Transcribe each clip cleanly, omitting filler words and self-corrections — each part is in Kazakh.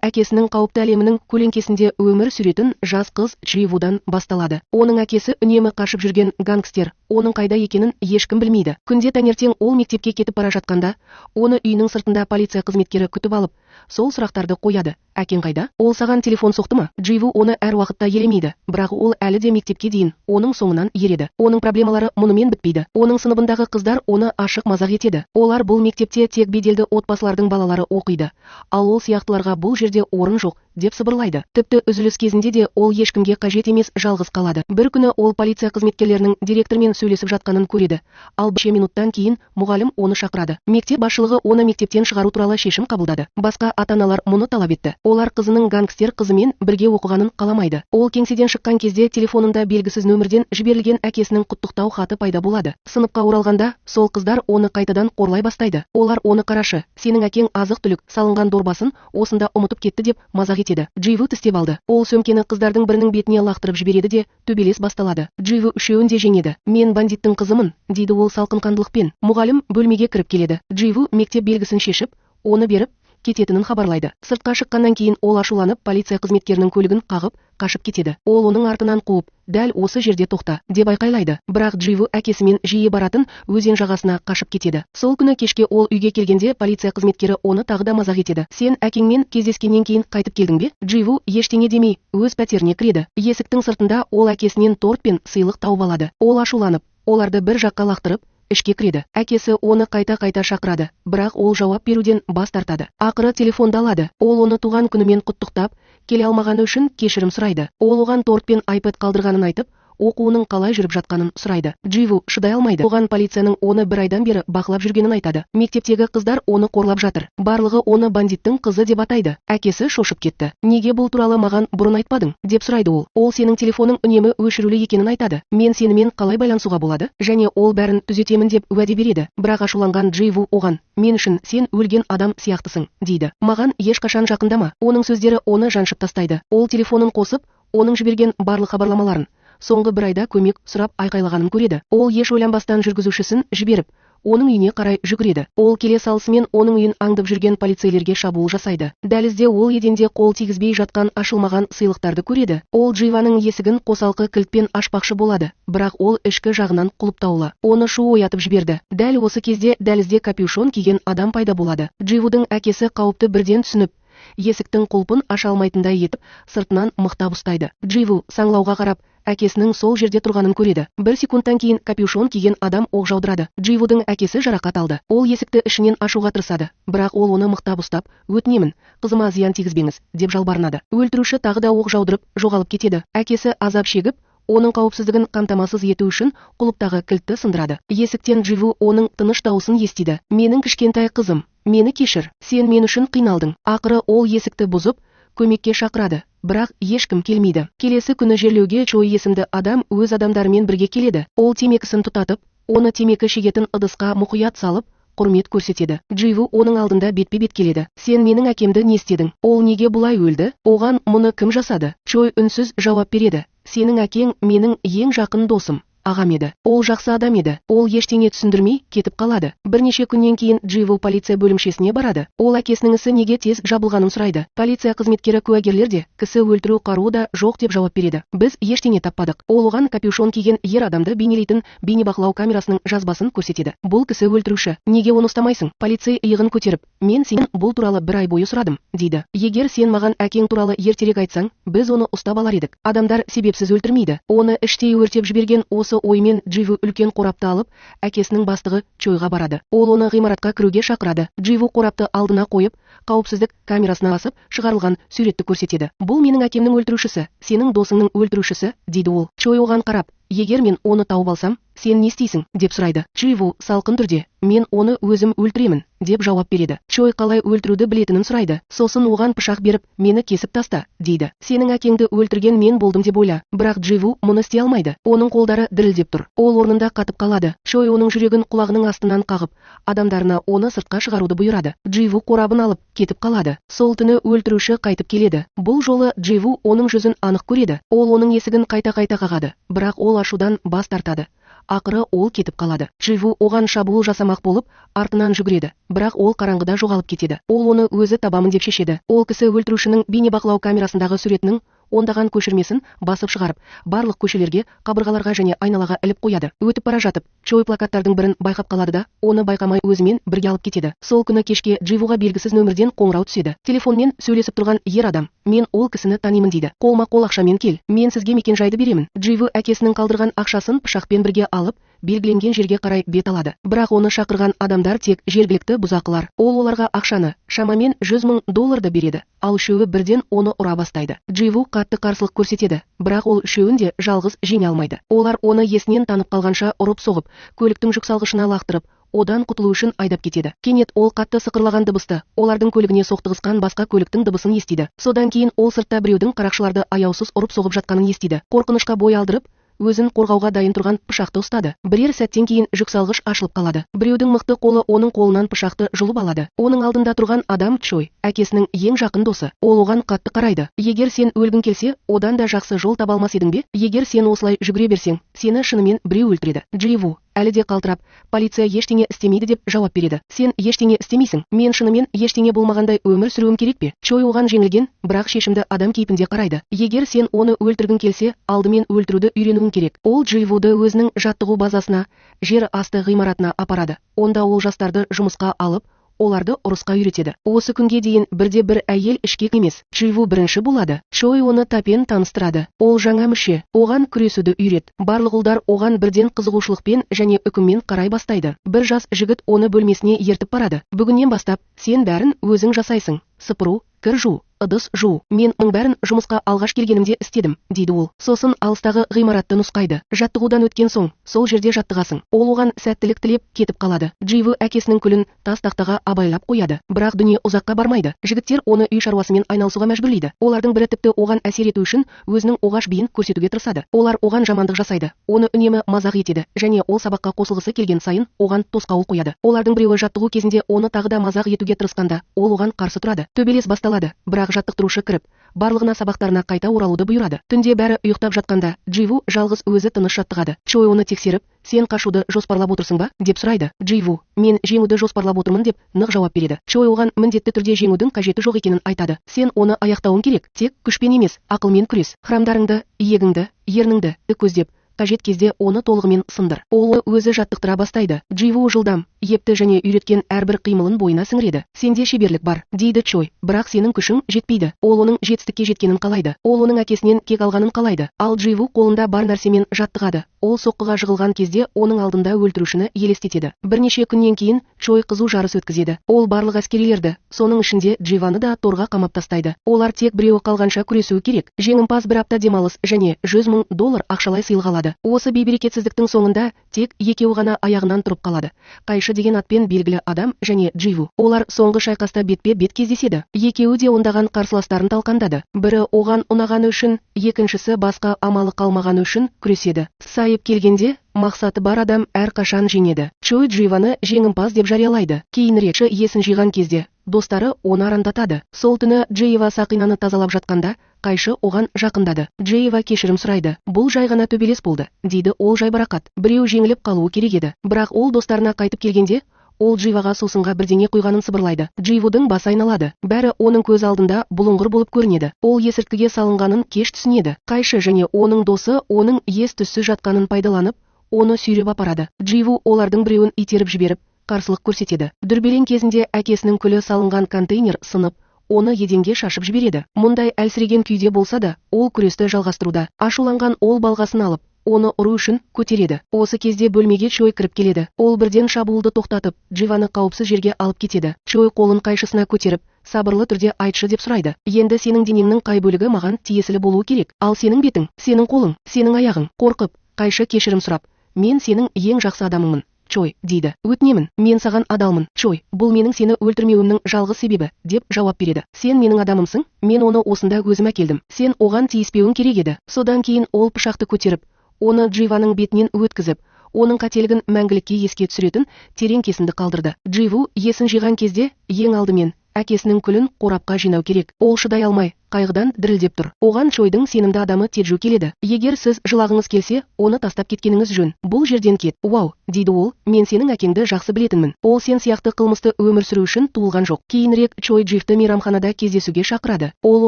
әкесінің қауіпті әлемінің көлеңкесінде өмір сүретін жас қыз Дживудан басталады. Оның әкесі үнемі қашып жүрген гангстер, оның қайда екенін ешкім білмейді. Күнде таңертең ол мектепке кетіп бара жатқанда, оны үйінің сыртында полиция қызметкері күтіп алып, сол сұрақтарды қояды. Әкең қайда? Ол саған телефон соқты ма? Дживу оны әр уақытта елемейді, бірақ ол әлі де мектепке дейін оның соңынан ереді. Оның проблемалары мұнымен бітпейді. Оның сыныбындағы қыздар оны ашық мазақ етеді. Олар бұл мектепте тек беделді отбасылардың балалары оқиды, ал ол сияқтыларға бұл жерде орын жоқ деп сыбырлайды. Тіпті үзіліс кезінде де ол ешкімге қажет емес жалғыз қалады. Бір күні ол полиция қызметкерлерінің директормен сөйлесіп жатқанын көреді, ал бірнеше минуттан кейін мұғалім оны шақырады. Мектеп басшылығы оны мектептен шығару туралы шешім қабылдады. Басқа ата-аналар мұны талап етті. Олар қызының гангстер қызымен бірге оқығанын қаламайды. Ол кеңседен шыққан кезде телефонында белгісіз нөмірден жіберілген әкесінің құттықтау хаты пайда болады. Сыныпқа оралғанда, сол қыздар оны қайтадан қорлай бастайды. Олар оны қарашы, сенің әкең азық-түлік салынған дорбасын осында ұмытып кетті деп мазақ етеді. Дживу тістеп алды. Ол сөмкені қыздардың бірінің бетіне лақтырып жібереді де төбелес басталады. Дживу үшеуін де жеңеді. Мен бандиттің қызымын, дейді ол салқынқандылықпен. Мұғалім бөлмеге кіріп келеді. Дживу мектеп белгісін шешіп, оны беріп кететінін хабарлайды. Сыртқа шыққаннан кейін ол ашуланып полиция қызметкерінің көлігін қағып қашып кетеді. Ол оның артынан қуып, дәл осы жерде тоқта деп айқайлайды. Бірақ Дживу әкесімен жиі баратын өзен жағасына қашып кетеді. Сол күні кешке ол үйге келгенде полиция қызметкері оны тағы да мазақ етеді. Сен әкеңмен кездескеннен кейін қайтып келдің бе? Дживу ештеңе демей өз пәтеріне кіреді. Есіктің сыртында ол әкесінен торт пен сыйлық тауып алады. Ол ашуланып, оларды бір жаққа лақтырып ішке кіреді. Әкесі оны қайта-қайта шақырады, бірақ ол жауап беруден бас тартады. Ақыры телефонды алады. Ол оны туған күнімен құттықтап, келе алмағаны үшін кешірім сұрайды. Ол оған торт пен iPad қалдырғанын айтып, оқуының қалай жүріп жатқанын сұрайды. Дживу шыдай алмайды. Оған полицияның оны бір айдан бері бақылап жүргенін айтады. Мектептегі қыздар оны қорлап жатыр. Барлығы оны бандиттің қызы деп атайды. Әкесі шошып кетті. Неге бұл туралы маған бұрын айтпадың? Деп сұрайды ол. Ол сенің телефоның үнемі өшірулі екенін айтады. Мен сенімен қалай байланысуға болады? Және ол бәрін түзетемін деп уәде береді. Бірақ ашуланған Дживу оған, мен үшін сен өлген адам сияқтысың, дейді. Маған ешқашан жақындама. Оның сөздері оны жаншып тастайды. Ол телефонын қосып, оның жіберген барлық хабарламаларын соңғы бір айда көмек сұрап айқайлағанын көреді. Ол еш ойланбастан жүргізушісін жіберіп, оның үйіне қарай жүгіреді. Ол келе салысымен оның үйін аңдып жүрген полицейлерге шабуыл жасайды. Дәлізде ол еденде қол тигізбей жатқан ашылмаған сыйлықтарды көреді. Ол Дживаның есігін қосалқы кілтпен ашпақшы болады, бірақ ол ішкі жағынан құлыптаулы. Оны шу оятып жіберді. Дәл осы кезде дәлізде капюшон киген адам пайда болады. Дживудың әкесі қауіпті бірден түсініп, есіктің құлпын аша алмайтындай етіп, сыртынан мықтап ұстайды. Дживу саңлауға қарап, әкесінің сол жерде тұрғанын көреді. Бір секундтан кейін капюшон киген адам оқ жаудырады. Дживудың әкесі жарақат алды. Ол есікті ішінен ашуға тырысады, бірақ ол оны мықтап ұстап, өтінемін, қызыма зиян тигізбеңіз, деп жалбарынады. Өлтіруші тағы да оқ жаудырып, жоғалып кетеді. Әкесі азап шегіп, оның қауіпсіздігін қамтамасыз ету үшін құлыптағы кілтті сындырады. Есіктен Дживу оның тыныш дауысын естиді. Менің кішкентай қызым, мені кешір, сен мен үшін қиналдың. Ақыры ол есікті бұзып, көмекке шақырады, бірақ ешкім келмейді. Келесі күні жерлеуге Чой есімді адам өз адамдарымен бірге келеді. Ол темекісін тұтатып, оны темекі шегетін ыдысқа мұқият салып, құрмет көрсетеді. Дживу оның алдында бетпе-бет келеді. Сен менің әкемді не істедің? Ол неге бұлай өлді? Оған мұны кім жасады? Чой үнсіз жауап береді. Сенің әкең менің ең жақын досым, ағам еді. Ол жақсы адам еді. Ол ештеңе түсіндірмей кетіп қалады. Бірнеше күннен кейін Дживу полиция бөлімшесіне барады. Ол әкесінің ісі неге тез жабылғанын сұрайды. Полиция қызметкері куәгерлер де, кісі өлтіру қаруы да жоқ деп жауап береді. Біз ештеңе таппадық. Ол оған капюшон киген ер адамды бейнелейтін бейнебақылау камерасының жазбасын көрсетеді. Бұл кісі өлтіруші. Неге оны ұстамайсың? Полицей иығын көтеріп, мен сенен бұл туралы бір ай бойы сұрадым, дейді. Егер сен маған әкең туралы ертерек айтсаң, біз оны ұстап алар едік. Адамдар себепсіз өлтірмейді. Оны іштей өртеп жіберген осы оймен Дживу үлкен қорапты алып, әкесінің бастығы Чойға барады. Ол оны ғимаратқа кіруге шақырады. Дживу қорапты алдына қойып, қауіпсіздік камерасына басып, шығарылған суретті көрсетеді. Бұл менің әкемнің өлтірушісі, сенің досыңның өлтірушісі, дейді ол. Чой оған қарап, егер мен оны тауып алсам, сен не істейсің, деп сұрайды. Дживу салқын түрде, мен оны өзім өлтіремін, деп жауап береді. Чой қалай өлтіруді білетінін сұрайды. Сосын оған пышақ беріп, мені кесіп таста, дейді. Сенің әкеңді өлтірген мен болдым деп ойла. Бірақ Дживу мұны істей алмайды. Оның қолдары дірілдеп тұр. Ол орнында қатып қалады. Чой оның жүрегін құлағының астынан қағып, адамдарына оны сыртқа шығаруды бұйырады. Дживу қорабын алып кетіп қалады. Сол түні өлтіруші қайтып келеді. Бұл жолы Дживу оның жүзін анық көреді. Ол оның есігін қайта-қайта қағады, бірақ ол ашудан бас тартады. ақыры ол кетіп қалады. Дживу оған шабуыл жасамақ болып, артынан жүгіреді, бірақ ол қараңғыда жоғалып кетеді. Ол оны өзі табамын деп шешеді. Ол кісі өлтірушінің бейнебақылау камерасындағы суретінің ондаған көшірмесін басып шығарып, барлық көшелерге, қабырғаларға және айналаға іліп қояды. Өтіп бара жатып, Чой плакаттардың бірін байқап қалады да, оны байқамай өзімен бірге алып кетеді. Сол күні кешке Дживуға белгісіз нөмірден қоңырау түседі. Телефонмен сөйлесіп тұрған ер адам: "Мен ол кісіні танимын" дейді. "Қолма-қол ақшамен кел, мен сізге мекен-жайды беремін." Дживу әкесінің қалдырған ақшасын пышақпен бірге алып, белгіленген жерге қарай бет алады. Бірақ оны шақырған адамдар тек жергілікті бұзақылар. Ол оларға ақшаны, шамамен $100,000 береді, ал үшеуі бірден оны ұра бастайды. Дживу қатты қарсылық көрсетеді, бірақ ол үшеуін де жалғыз жеңе алмайды. Олар оны есінен танып қалғанша ұрып-соғып, көліктің жүксалғышына лақтырып, одан құтылу үшін айдап кетеді. Кенет ол қатты сықырлаған дыбысты, олардың көлігіне соқтығысқан басқа көліктің дыбысын естиді. Содан кейін ол сыртта біреудің қарақшыларды аяусыз ұрып-соғып жатқанын естиді. Қорқынышқа бой алдырып, өзін қорғауға дайын тұрған пышақты ұстады. Бірер сәттен кейін жүксалғыш ашылып қалады. Біреудің мықты қолы оның қолынан пышақты жұлып алады. Оның алдында тұрған адам Чой, әкесінің ең жақын досы. Ол оған қатты қарайды. "Егер сен өлгің келсе, одан да жақсы жол таба алмас едің бе? Егер сен осылай жүгіре берсең, сені шынымен біреу өлтіреді." Дживу әлі де қалтырап, "Полиция ештеңе істемейді" деп жауап береді. "Сен ештеңе істемейсің. Мен шынымен ештеңе болмағандай өмір сүруім керек пе?" Чой оған жеңілген, бірақ шешімді адам кейпінде қарайды. "Егер сен оны өлтіргің келсе, алдымен өлтіруді үйренуің керек." Ол Дживуды өзінің жаттығу базасына, жер асты ғимаратына апарады. Онда ол жастарды жұмысқа алып, оларды ұрысқа үйретеді. Осы күнге дейін бірде-бір әйел ішкек емес. Дживу бірінші болады. Чой оны тапен таныстырады. Ол жаңа мүше, оған күресуді үйрет. Барлық ұлдар оған бірден қызығушылықпен және үкіммен қарай бастайды. Бір жас жігіт оны бөлмесіне ертіп барады. "Бүгіннен бастап, сен бәрін өзің жасайсың. Сыпыру, кір жуу, ыдыс жуу. Мен бәрін жұмысқа алғаш келгенімде істедім", дейді ол. Сосын алыстағы ғимаратты нұсқайды. "Жаттығудан өткен соң, сол жерде жаттығасың." Ол оған сәттілік тілеп кетіп қалады. Дживу әкесінің күлін тас тақтаға абайлап қояды. Бірақ дүние ұзаққа бармайды. Жігіттер оны үй шаруасымен айналысуға мәжбүрлейді. Олардың бірі тіпті оған әсер ету үшін өзінің оғаш биін көрсетуге тырысады. Олар оған жамандық жасайды, оны үнемі мазақ етеді, және ол сабаққа қосылғысы келген сайын оған тосқауыл қояды. Олардың біреуі жаттығу кезінде оны тағы да мазақ етуге тырысқанда, ол оған қарсы тұрады. Төбелес басталады, бірақ жаттықтырушы кіріп, барлығына сабақтарына қайта оралуды бұйырады. Түнде бәрі ұйықтап жатқанда, Дживу жалғыз өзі тыныш жаттығады. Чой оны тексеріп, "Сен қашуды жоспарлап отырсың ба?" деп сұрайды. Дживу: "Мен жеңуді жоспарлап отырмын" деп нық жауап береді. Чой оған міндетті түрде жеңудің қажеті жоқ екенін айтады. "Сен оны аяқтауың керек, тек күшпен емес, ақылмен күрес. Храмдарыңды, иегіңді, ерніңді көздеп, қажет кезде оны толығымен сындыр." Ол өзі жаттықтыра бастайды. Дживу жылдам, епті және үйреткен әрбір қимылын бойына сіңіреді. "Сенде шеберлік бар", дейді Чой, "бірақ сенің күшің жетпейді." Ол оның жетістікке жеткенін қалайды. Ол оның әкесінен кек алғанын қалайды. Ал Дживу қолында бар нәрсемен жаттығады. Ол соққыға жығылған кезде оның алдында өлтірушіні елестетеді. Бірнеше күннен кейін Чой қызу жарыс өткізеді. Ол барлық әскерилерді, соның ішінде Дживаны да торға қамап тастайды. Олар тек біреуі қалғанша күресуі керек. Жеңімпаз бір апта демалыс және $100,000 ақшалай сыйлық алады. Осы бейберекетсіздіктің соңында тек екеуі ғана аяғынан тұрып қалады. Қайшы деген атпен белгілі адам және Дживу. Олар соңғы шайқаста бетпе-бет кездеседі. Екеуі де ондаған қарсыластарын талқандады. Бірі оған ұнағаны үшін, екіншісі басқа амалы қалмағаны үшін күреседі. Сайып келгенде, мақсаты бар адам әрқашан жеңеді. Чой Дживаны жеңімпаз деп жариялайды. Кейінірек есін жиған кезде, достары оны арандатады. Сол түні Джейва сақинаны тазалап жатқанда, Қайшы оған жақындады. Джейва кешірім сұрайды. "Бұл жай ғана төбелес болды", дейді ол жайбарақат. Біреу жеңіліп қалуы керек еді. Бірақ ол достарына қайтып келгенде, ол Джейваға сусынға бірдеңе құйғанын сыбырлайды. Джейвудың басы айналады. Бәрі оның көз алдында бұлыңғыр болып көрінеді. Ол есірткіге салынғанын кеш түсінеді. Қайшы және оның досы оның ес-түссіз жатқанын пайдаланып, оны сүйреп апарады. Джейву олардың біреуін итеріп жіберіп, қарсылық көрсетеді. Дүрбелең кезінде әкесінің күлі салынған контейнер сынып, оны еденге шашып жібереді. Мұндай әлсіреген күйде болса да, ол күресті жалғастыруда. Ашуланған ол балғасын алып, оны ұру үшін көтереді. Осы кезде бөлмеге Чой кіріп келеді. Ол бірден шабуылды тоқтатып, Дживаны қауіпсіз жерге алып кетеді. Чой қолын қайшысына көтеріп, сабырлы түрде айтшы деп сұрайды. "Енді сенің денеңнің қай бөлігі маған тиесілі болуы керек? Ал сенің бетің, сенің қолың, сенің аяғың?" Қорқып, Қайшы кешірім сұрап, "Мен сенің ең жақсы адамыңмын, Чой", дейді. "Өтінемін, мен саған адалмын, Чой. Бұл менің сені өлтірмеуімнің жалғыз себебі", деп жауап береді. "Сен менің адамымсың, мен оны осында өзім әкелдім. Сен оған тиіспеуің керек еді." Содан кейін ол пышақты көтеріп, оны Дживаның бетінен өткізіп, оның қателігін мәңгілікке еске түсіретін терең кесінді қалдырды. Дживу есін жиған кезде, ең алдымен әкесінің күлін қорапқа жинау керек. Ол шыдай алмай, қайғыдан дірілдеп тұр. Оған Чойдың сенімді адамы Теджу келеді. Егер сіз жылағыңыз келсе, оны тастап кеткеніңіз жөн. Бұл жерден кет. Вау, дейді ол, мен сенің әкеңді жақсы білетінмін. Ол сен сияқты қылмысты өмір сүру үшін туылған жоқ. Кейінірек Чой Джифті мейрамханада кездесуге шақырады. Ол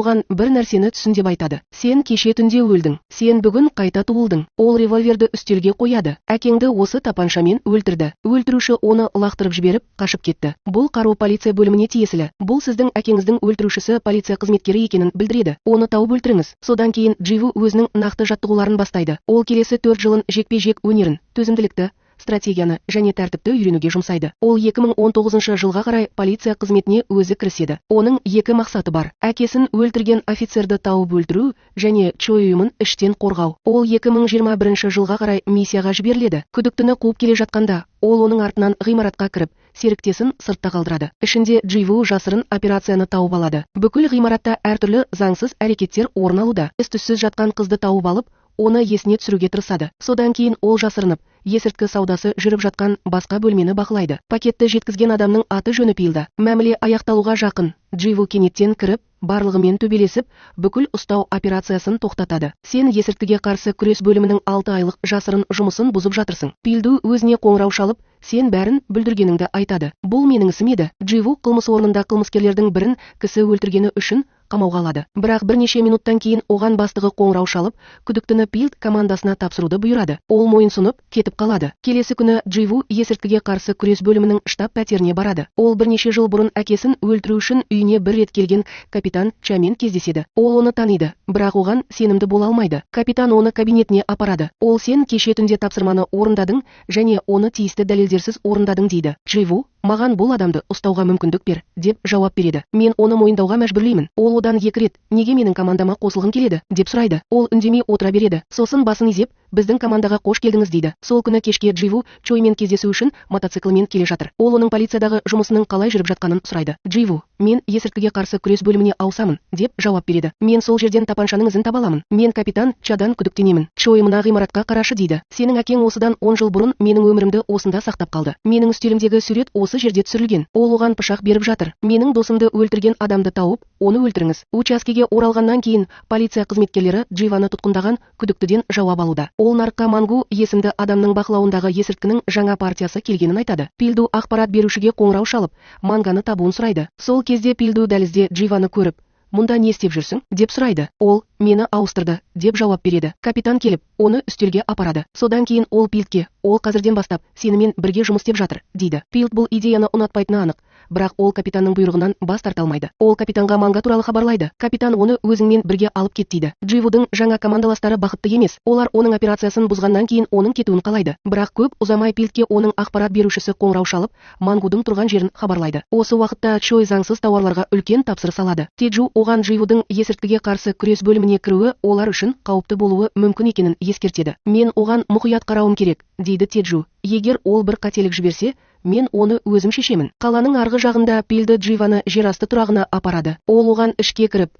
оған бір нәрсені түсін деп айтады. Сен кеше түнде өлдің. Сен бүгін қайта туылдың. Ол револьверді үстелге қояды. Әкеңді осы тапаншамен өлтірді. Өлтіруші оны лақтырып жіберіп, қашып кетті. Бұл қару полиция бөліміне тиесілі. Бұл сіздің әкеңіздің өлтірушісі полиция қызметкері екенін білдіреді. Оны тауып өлтіріңіз. Содан кейін Дживу өзінің нақты жаттығуларын бастайды. Ол келесі 4 жылын жекпе-жек өнерін, төзімділікті, стратегияны және тәртіпті үйренуге жұмсайды. Ол 2019 жылға қарай полиция қызметіне өзі кіріседі. Оның 2 мақсаты бар. Әкесін өлтірген офицерді тауып өлтіру және Чой ұйымын іштен қорғау. Ол 2021 жылға қарай миссияға жіберіледі. Күдіктіні қуып келе жатқанда, ол оның артынан ғимаратқа кіріп, серіктесін сыртта қалдырады. Ішінде Дживу жасырын операцияны тауып алады. Бүкіл ғимаратта әртүрлі заңсыз әрекеттер орын алуда. Із-түссіз жатқан қызды тауып алып, оны есіне түсіруге тырысады. Содан кейін ол жасырынып, есірткі саудасы жүріп жатқан басқа бөлмені бақылайды. Пакетті жеткізген адамның аты жөні Пилда. Мәміле аяқталуға жақын. Дживу кенеттен кіріп, барлығымен төбелесіп, бүкіл ұстау операциясын тоқтатады. Сен есірткіге қарсы күрес бөлімінің 6 айлық жасырын жұмысын бұзып жатырсың. Пилду өзіне қоңырау шалып, сен бәрін бүлдіргеніңді айтады. Бұл менің ісім еді. Дживу қылмыс орнында қылмыскерлердің бірін кісі өлтіргені үшін қамауға алады. Бірақ бірнеше минуттан кейін оған бастығы қоңырау шалып, күдіктіні Пилд командасына тапсыруды бұйырады. Ол мойынсұнып, кетіп қалады. Келесі күні Дживу есірткіге қарсы күрес бөлімінің штаб пәтеріне барады. Ол бірнеше жыл бұрын әкесін өлтіру үшін үйіне бір рет келген капитан Чамен кездеседі. Ол оны таниды, бірақ оған сенімді бола алмайды. Капитан оны кабинетіне апарады. Ол сен кеше түнде тапсырманы орындадың және оны тиісті дәлелдерсіз орындадың дейді. Дживу, маған бұл адамды ұстауға мүмкіндік бер, деп жауап береді. Мен оны мойындауға мәжбүрлеймін. Ол одан 2 рет, неге менің командама қосылғың келеді, деп сұрайды. Ол үндемей отыра береді. Сосын басын изеп, біздің командаға қош келдіңіз дейді. Сол күні кешке Дживу Чоймен кездесу үшін мотоциклмен келе жатыр. Ол оның полициядағы жұмысының қалай жүріп жатқанын сұрайды. Дживу, мен есірткіге қарсы күрес бөліміне ауысамын, деп жауап береді. Мен сол жерден тапаншаның ізін таба аламын. Мен капитан Чадан күдіктенемін. Чой мына ғимаратқа қарашы дейді. Сенің әкең осыдан 10 жыл бұрын менің өмірімді осында сақтап қалды. Менің үстелімдегі сурет осы жерде түсірілген. Ол оған пышақ беріп жатыр. Менің досымды өлтірген адамды тауып, оны өлтіріңіз. Учаскеге оралғаннан кейін полиция қызметкерлері Дживаны тұтқындаған күдіктіден жауап алуда. Ол нарыққа Мангу есімді адамның бақылауындағы есірткінің жаңа партиясы келгенін айтады. Пилду ақпарат берушіге қоңырау шалып, Манганы табуын сұрайды. Сол кезде Пилду дәлізде Дживаны көріп, мұнда не істеп жүрсің, деп сұрайды. Ол, мені ауыстырды, деп жауап береді. Капитан келіп, оны үстелге апарады. Содан кейін ол Пилдке, ол қазірден бастап сенімен бірге жұмыс істеп жатыр, дейді. Пилд бұл идеяны ұнатпайтыны анық, бірақ ол капитанның бұйрығынан бас тарта алмайды. Ол капитанға Манга туралы хабарлайды. Капитан оны өзіңмен бірге алып кет дейді. Дживудың жаңа командаластары бақытты емес. Олар оның операциясын бұзғаннан кейін оның кетуін қалайды. Бірақ көп ұзамай Пилдке оның ақпарат берушісі қоңырау шалып, Мангудың тұрған жерін хабарлайды. Осы уақытта Чой заңсыз тауарларға үлкен тапсырыс алады. Теджу оған Дживудың есірткіге қарсы күрес бөліміне кіруі олар үшін қауіпті болуы мүмкін екенін ескертеді. Мен оған мұқият қарауым керек, дейді Теджу. Егер ол бір қателік жіберсе, мен оны өзім шешемін. Қаланың арғы жағында Пилді Дживаны жерасты тұрағына апарады. Ол оған ішке кіріп,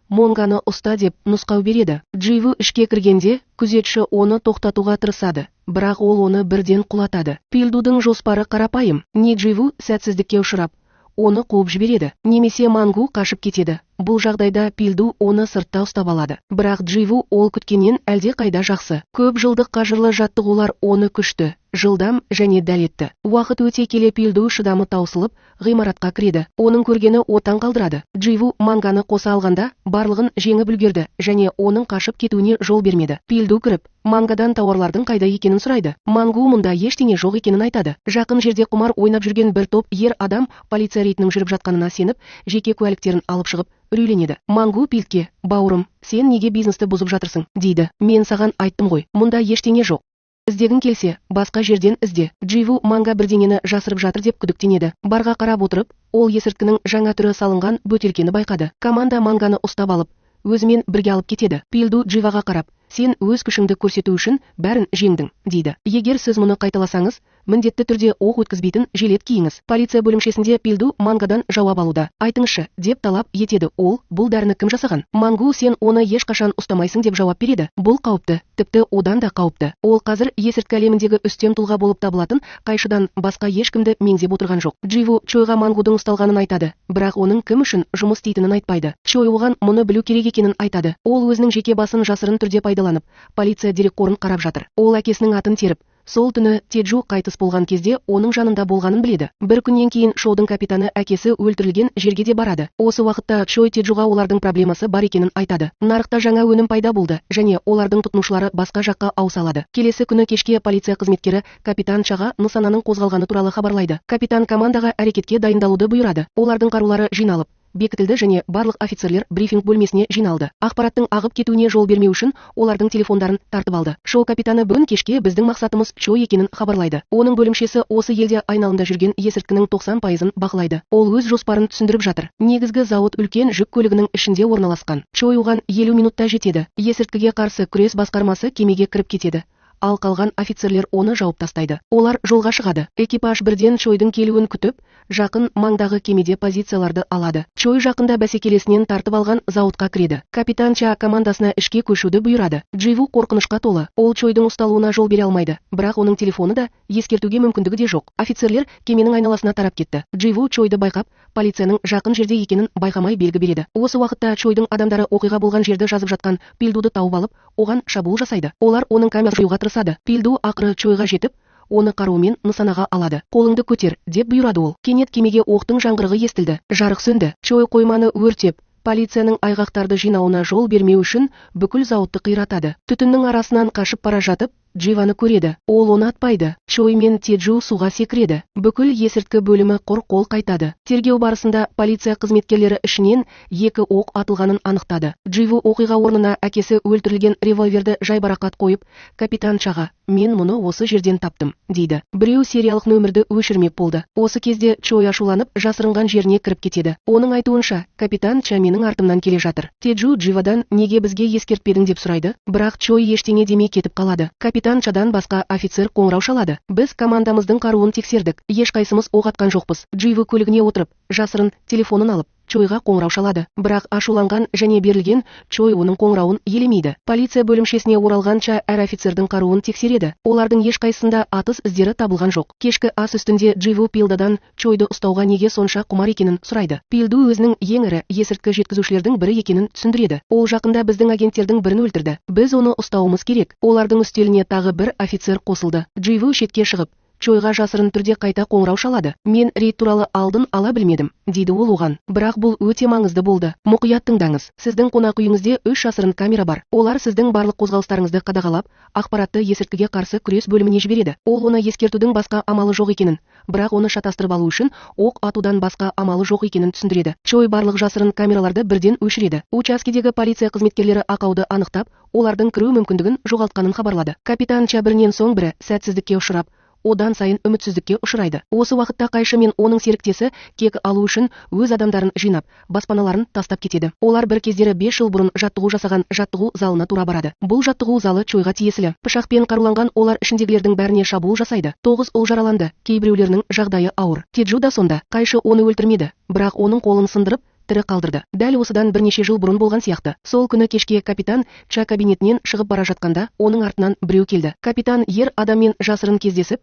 Монганы ұста деп нұсқау береді. Дживу ішке кіргенде, күзетші оны тоқтатуға тырысады, бірақ ол оны бірден құлатады. Пилдудың жоспары қарапайым. Не Дживу сәтсіздікке ұшырап, оны қуып жібереді, немесе Мангу қашып кетеді. Бұл жағдайда Пилду оны сыртта ұстап алады. Бірақ Дживу ол күткеннен әлде қайда жақсы. Көп жылдық қажырлы жаттығулар оны күшті, жылдам және дәлетті. Уақыт өте келе Пилду шыдамы таусылып, ғимаратқа кіреді. Оның көргені отан қалдырады. Дживу Манганы қоса алғанда барлығын жеңіп үлгерді және оның қашып кетуіне жол бермеді. Пилду кіріп, Мангадан тауарлардың қайда екенін сұрайды. Мангу мұнда ештеңе жоқ екенін айтады. Жақын жерде құмар ойнап жүрген бір топ ер адам полиция рейтінің жүріп жатқанына сеніп, жеке куәліктерін алып шығып, үрейленеді. Мангу Пилдке, бауырым, сен неге бизнесті бұзып жатырсың, дейді. Мен саған айттым ғой, мұнда ештеңе жоқ. Іздегің келсе, басқа жерден ізде. Дживу Манга бірдеңені жасырып жатыр деп күдіктенеді. Барға қарап отырып, ол есірткінің жаңа түрі салынған бөтелкені байқады. Команда Манганы ұстап алып, өзімен бірге алып кетеді. Пилду Дживаға қарап, сен өз күшіңді көрсету үшін бәрін жеңдің, дейді. Егер сіз мұны қайталасаңыз, міндетті түрде оқ өткізбейтін жилет киіңіз. Полиция бөлімшесінде Пилду Мангадан жауап алуда. Айтыңызшы, деп талап етеді ол, бұл дәріні кім жасаған? Мангу, сен оны ешқашан ұстамайсың деп жауап береді. Бұл қауіпті, тіпті одан да қауіпті. Ол қазір есірткі әлеміндегі үстем тұлға болып табылатын қайшыдан басқа ешкімді меңзеп отырған жоқ. Дживу Чойға Мангудың ұсталғанын айтады, бірақ оның кім үшін жұмыс істейтінін айтпайды. Чой оған мұны білу керек екенін айтады. Ол өзінің жеке басын жасырын түрде пайдаланып, полиция дерекқорын қарап жатыр. Ол әкесінің атын теріп, сол түні Теджу қайтыс болған кезде оның жанында болғанын біледі. Бір күннен кейін шоудың капитаны әкесі өлтірілген жерге де барады. Осы уақытта Чой Теджуға олардың проблемасы бар екенін айтады. Нарықта жаңа өнім пайда болды, және олардың тұтынушылары басқа жаққа ауысалады. Келесі күні кешке полиция қызметкері капитан Чаға нысананың қозғалғаны туралы хабарлайды. Капитан командаға әрекетке дайындалуды бұйырады. Олардың қарулары жиналып, бекітілді және барлық офицерлер брифинг бөлмесіне жиналды. Ақпараттың ағып кетуіне жол бермеу үшін олардың телефондарын тартып алды. Шоу капитаны бүгін кешке біздің мақсатымыз Чой екенін хабарлайды. Оның бөлімшесі осы елде айналымда жүрген есірткінің 90%-ын бақылайды. Ол өз жоспарын түсіндіріп жатыр. Негізгі зауыт үлкен жүк көлігінің ішінде орналасқан. Чой оған 50 минутта жетеді. Есірткіге қарсы күрес басқармасы кемеге кіріп кетеді. Ал қалған офицерлер оны жауып тастайды. Олар жолға шығады. Экипаж бірден Чойдың келуін күтіп, жақын маңдағы кемеде позицияларды алады. Чой жақында бәсекелесінен тартып алған зауытқа кіреді. Капитан Ча командасына ішке көшуді бұйырады. Дживу қорқынышқа толы. Ол Чойдың ұсталуына жол бере алмайды, бірақ оның телефоны да ескертуге мүмкіндігі де жоқ. Офицерлер кеменің айналасына тарап кетті. Дживу Чойды байқап, полицияның жақын жерде екенін байқамай белгі береді. Осы уақытта Чойдың адамдары оқиға болған жерді жазып жатқан Пилдуды тауып алып, оған шабуыл жасайды. Олар оның камерасын жоюға тырысады. Пилду ақыры Чойға жетіп, оны қаруымен нысанаға алады. Қолыңды көтер, деп бұйырады ол. Кенет кемеге оқтың жаңғырығы естілді. Жарық сөнді. Чой қойманы өртеп, полицияның айғақтарды жинауына жол бермеу үшін бүкіл зауытты қиратады. Түтіннің арасынан қашып бара жатып, Дживаны көреді. Ол оны атпайды. Чой мен Теджу суға секіреді. Бүкіл есірткі бөлімі құр қол қайтады. Тергеу барысында полиция қызметкерлері ішінен 2 оқ атылғанын анықтады. Дживу оқиға орнына әкесі өлтірілген револьверді жайбарақат қойып, капитан Чаға, мен мұны осы жерден таптым, дейді. Біреу сериялық нөмірді өшірмек болды. Осы кезде Чой ашуланып жасырынған жеріне кіріп кетеді. Оның айтуынша, капитан Ча менің артымнан келе жатыр. Теджу Дживадан неге бізге ескертпедің деп сұрайды, бірақ Чой ештеңе демей кетіп қалады. Капитан Чадан басқа офицер қоңырау шалады. Біз командамыздың қаруын тексердік. Ешқайсымыз оқ атқан жоқпыз. Дживу көлігіне отырып, жасырын телефонын алып, Чойға қоңырау шалады. Бірақ ашуланған және берілген Чой оның қоңырауын елемейді. Полиция бөлімшесіне оралғанша әр офицердің қаруын тексереді. Олардың ешқайсында атыс іздері табылған жоқ. Кешкі ас үстінде Дживу Пилдадан Чойды ұстауға неге сонша құмар екенін сұрайды. Пилду өзінің ең ірі есірткі жеткізушілердің бірі екенін түсіндіреді. Ол жақында біздің агенттердің бірін өлтірді. Біз оны ұстауымыз керек. Олардың үстеліне тағы бір офицер қосылды. Дживу шетке шығып, Чойға жасырын түрде қайта қоңырау шалады. Мен рейд туралы алдын ала білмедім, дейді ол оған. Бірақ бұл өте маңызды болды. Мұқият тыңдаңыз. Сіздің қонақ үйіңізде 3 жасырын камера бар. Олар сіздің барлық қозғалыстарыңызды қадағалап, ақпаратты есірткіге қарсы күрес бөліміне жібереді. Ол оны ескертудің басқа амалы жоқ екенін, бірақ оны шатастырып алу үшін оқ атудан басқа амалы жоқ екенін түсіндіреді. Чой барлық жасырын камераларды бірден өшіреді. Учаскедегі полиция қызметкерлері ақауды анықтап, олардың кіру мүмкіндігін жоғалтқанын хабарлады. Капитан Ча бірінен соң бірі сәтсіздікке ұшырап, одан сайын үмітсіздікке ұшырайды. Осы уақытта қайшы мен оның серіктесі кек алу үшін өз адамдарын жинап, баспаналарын тастап кетеді. Олар бір кездері 5 жыл бұрын жаттығу жасаған жаттығу залына тура барады. Бұл жаттығу залы Чойға тиесілі. Пышақпен қаруланған олар ішіндегілердің бәріне шабуыл жасайды. 9 ұл жараланды. Кейбіреулерінің жағдайы ауыр. Теджу да сонда. Қайшы оны өлтірмеді, бірақ оның қолын сындырып, тірі қалдырды. Дәл осыдан бірнеше жыл бұрын болған сияқты. Сол күні кешке капитан Ча кабинетінен шығып бара жатқанда, оның артынан біреу келді. Капитан ер адаммен жасырын кездесіп,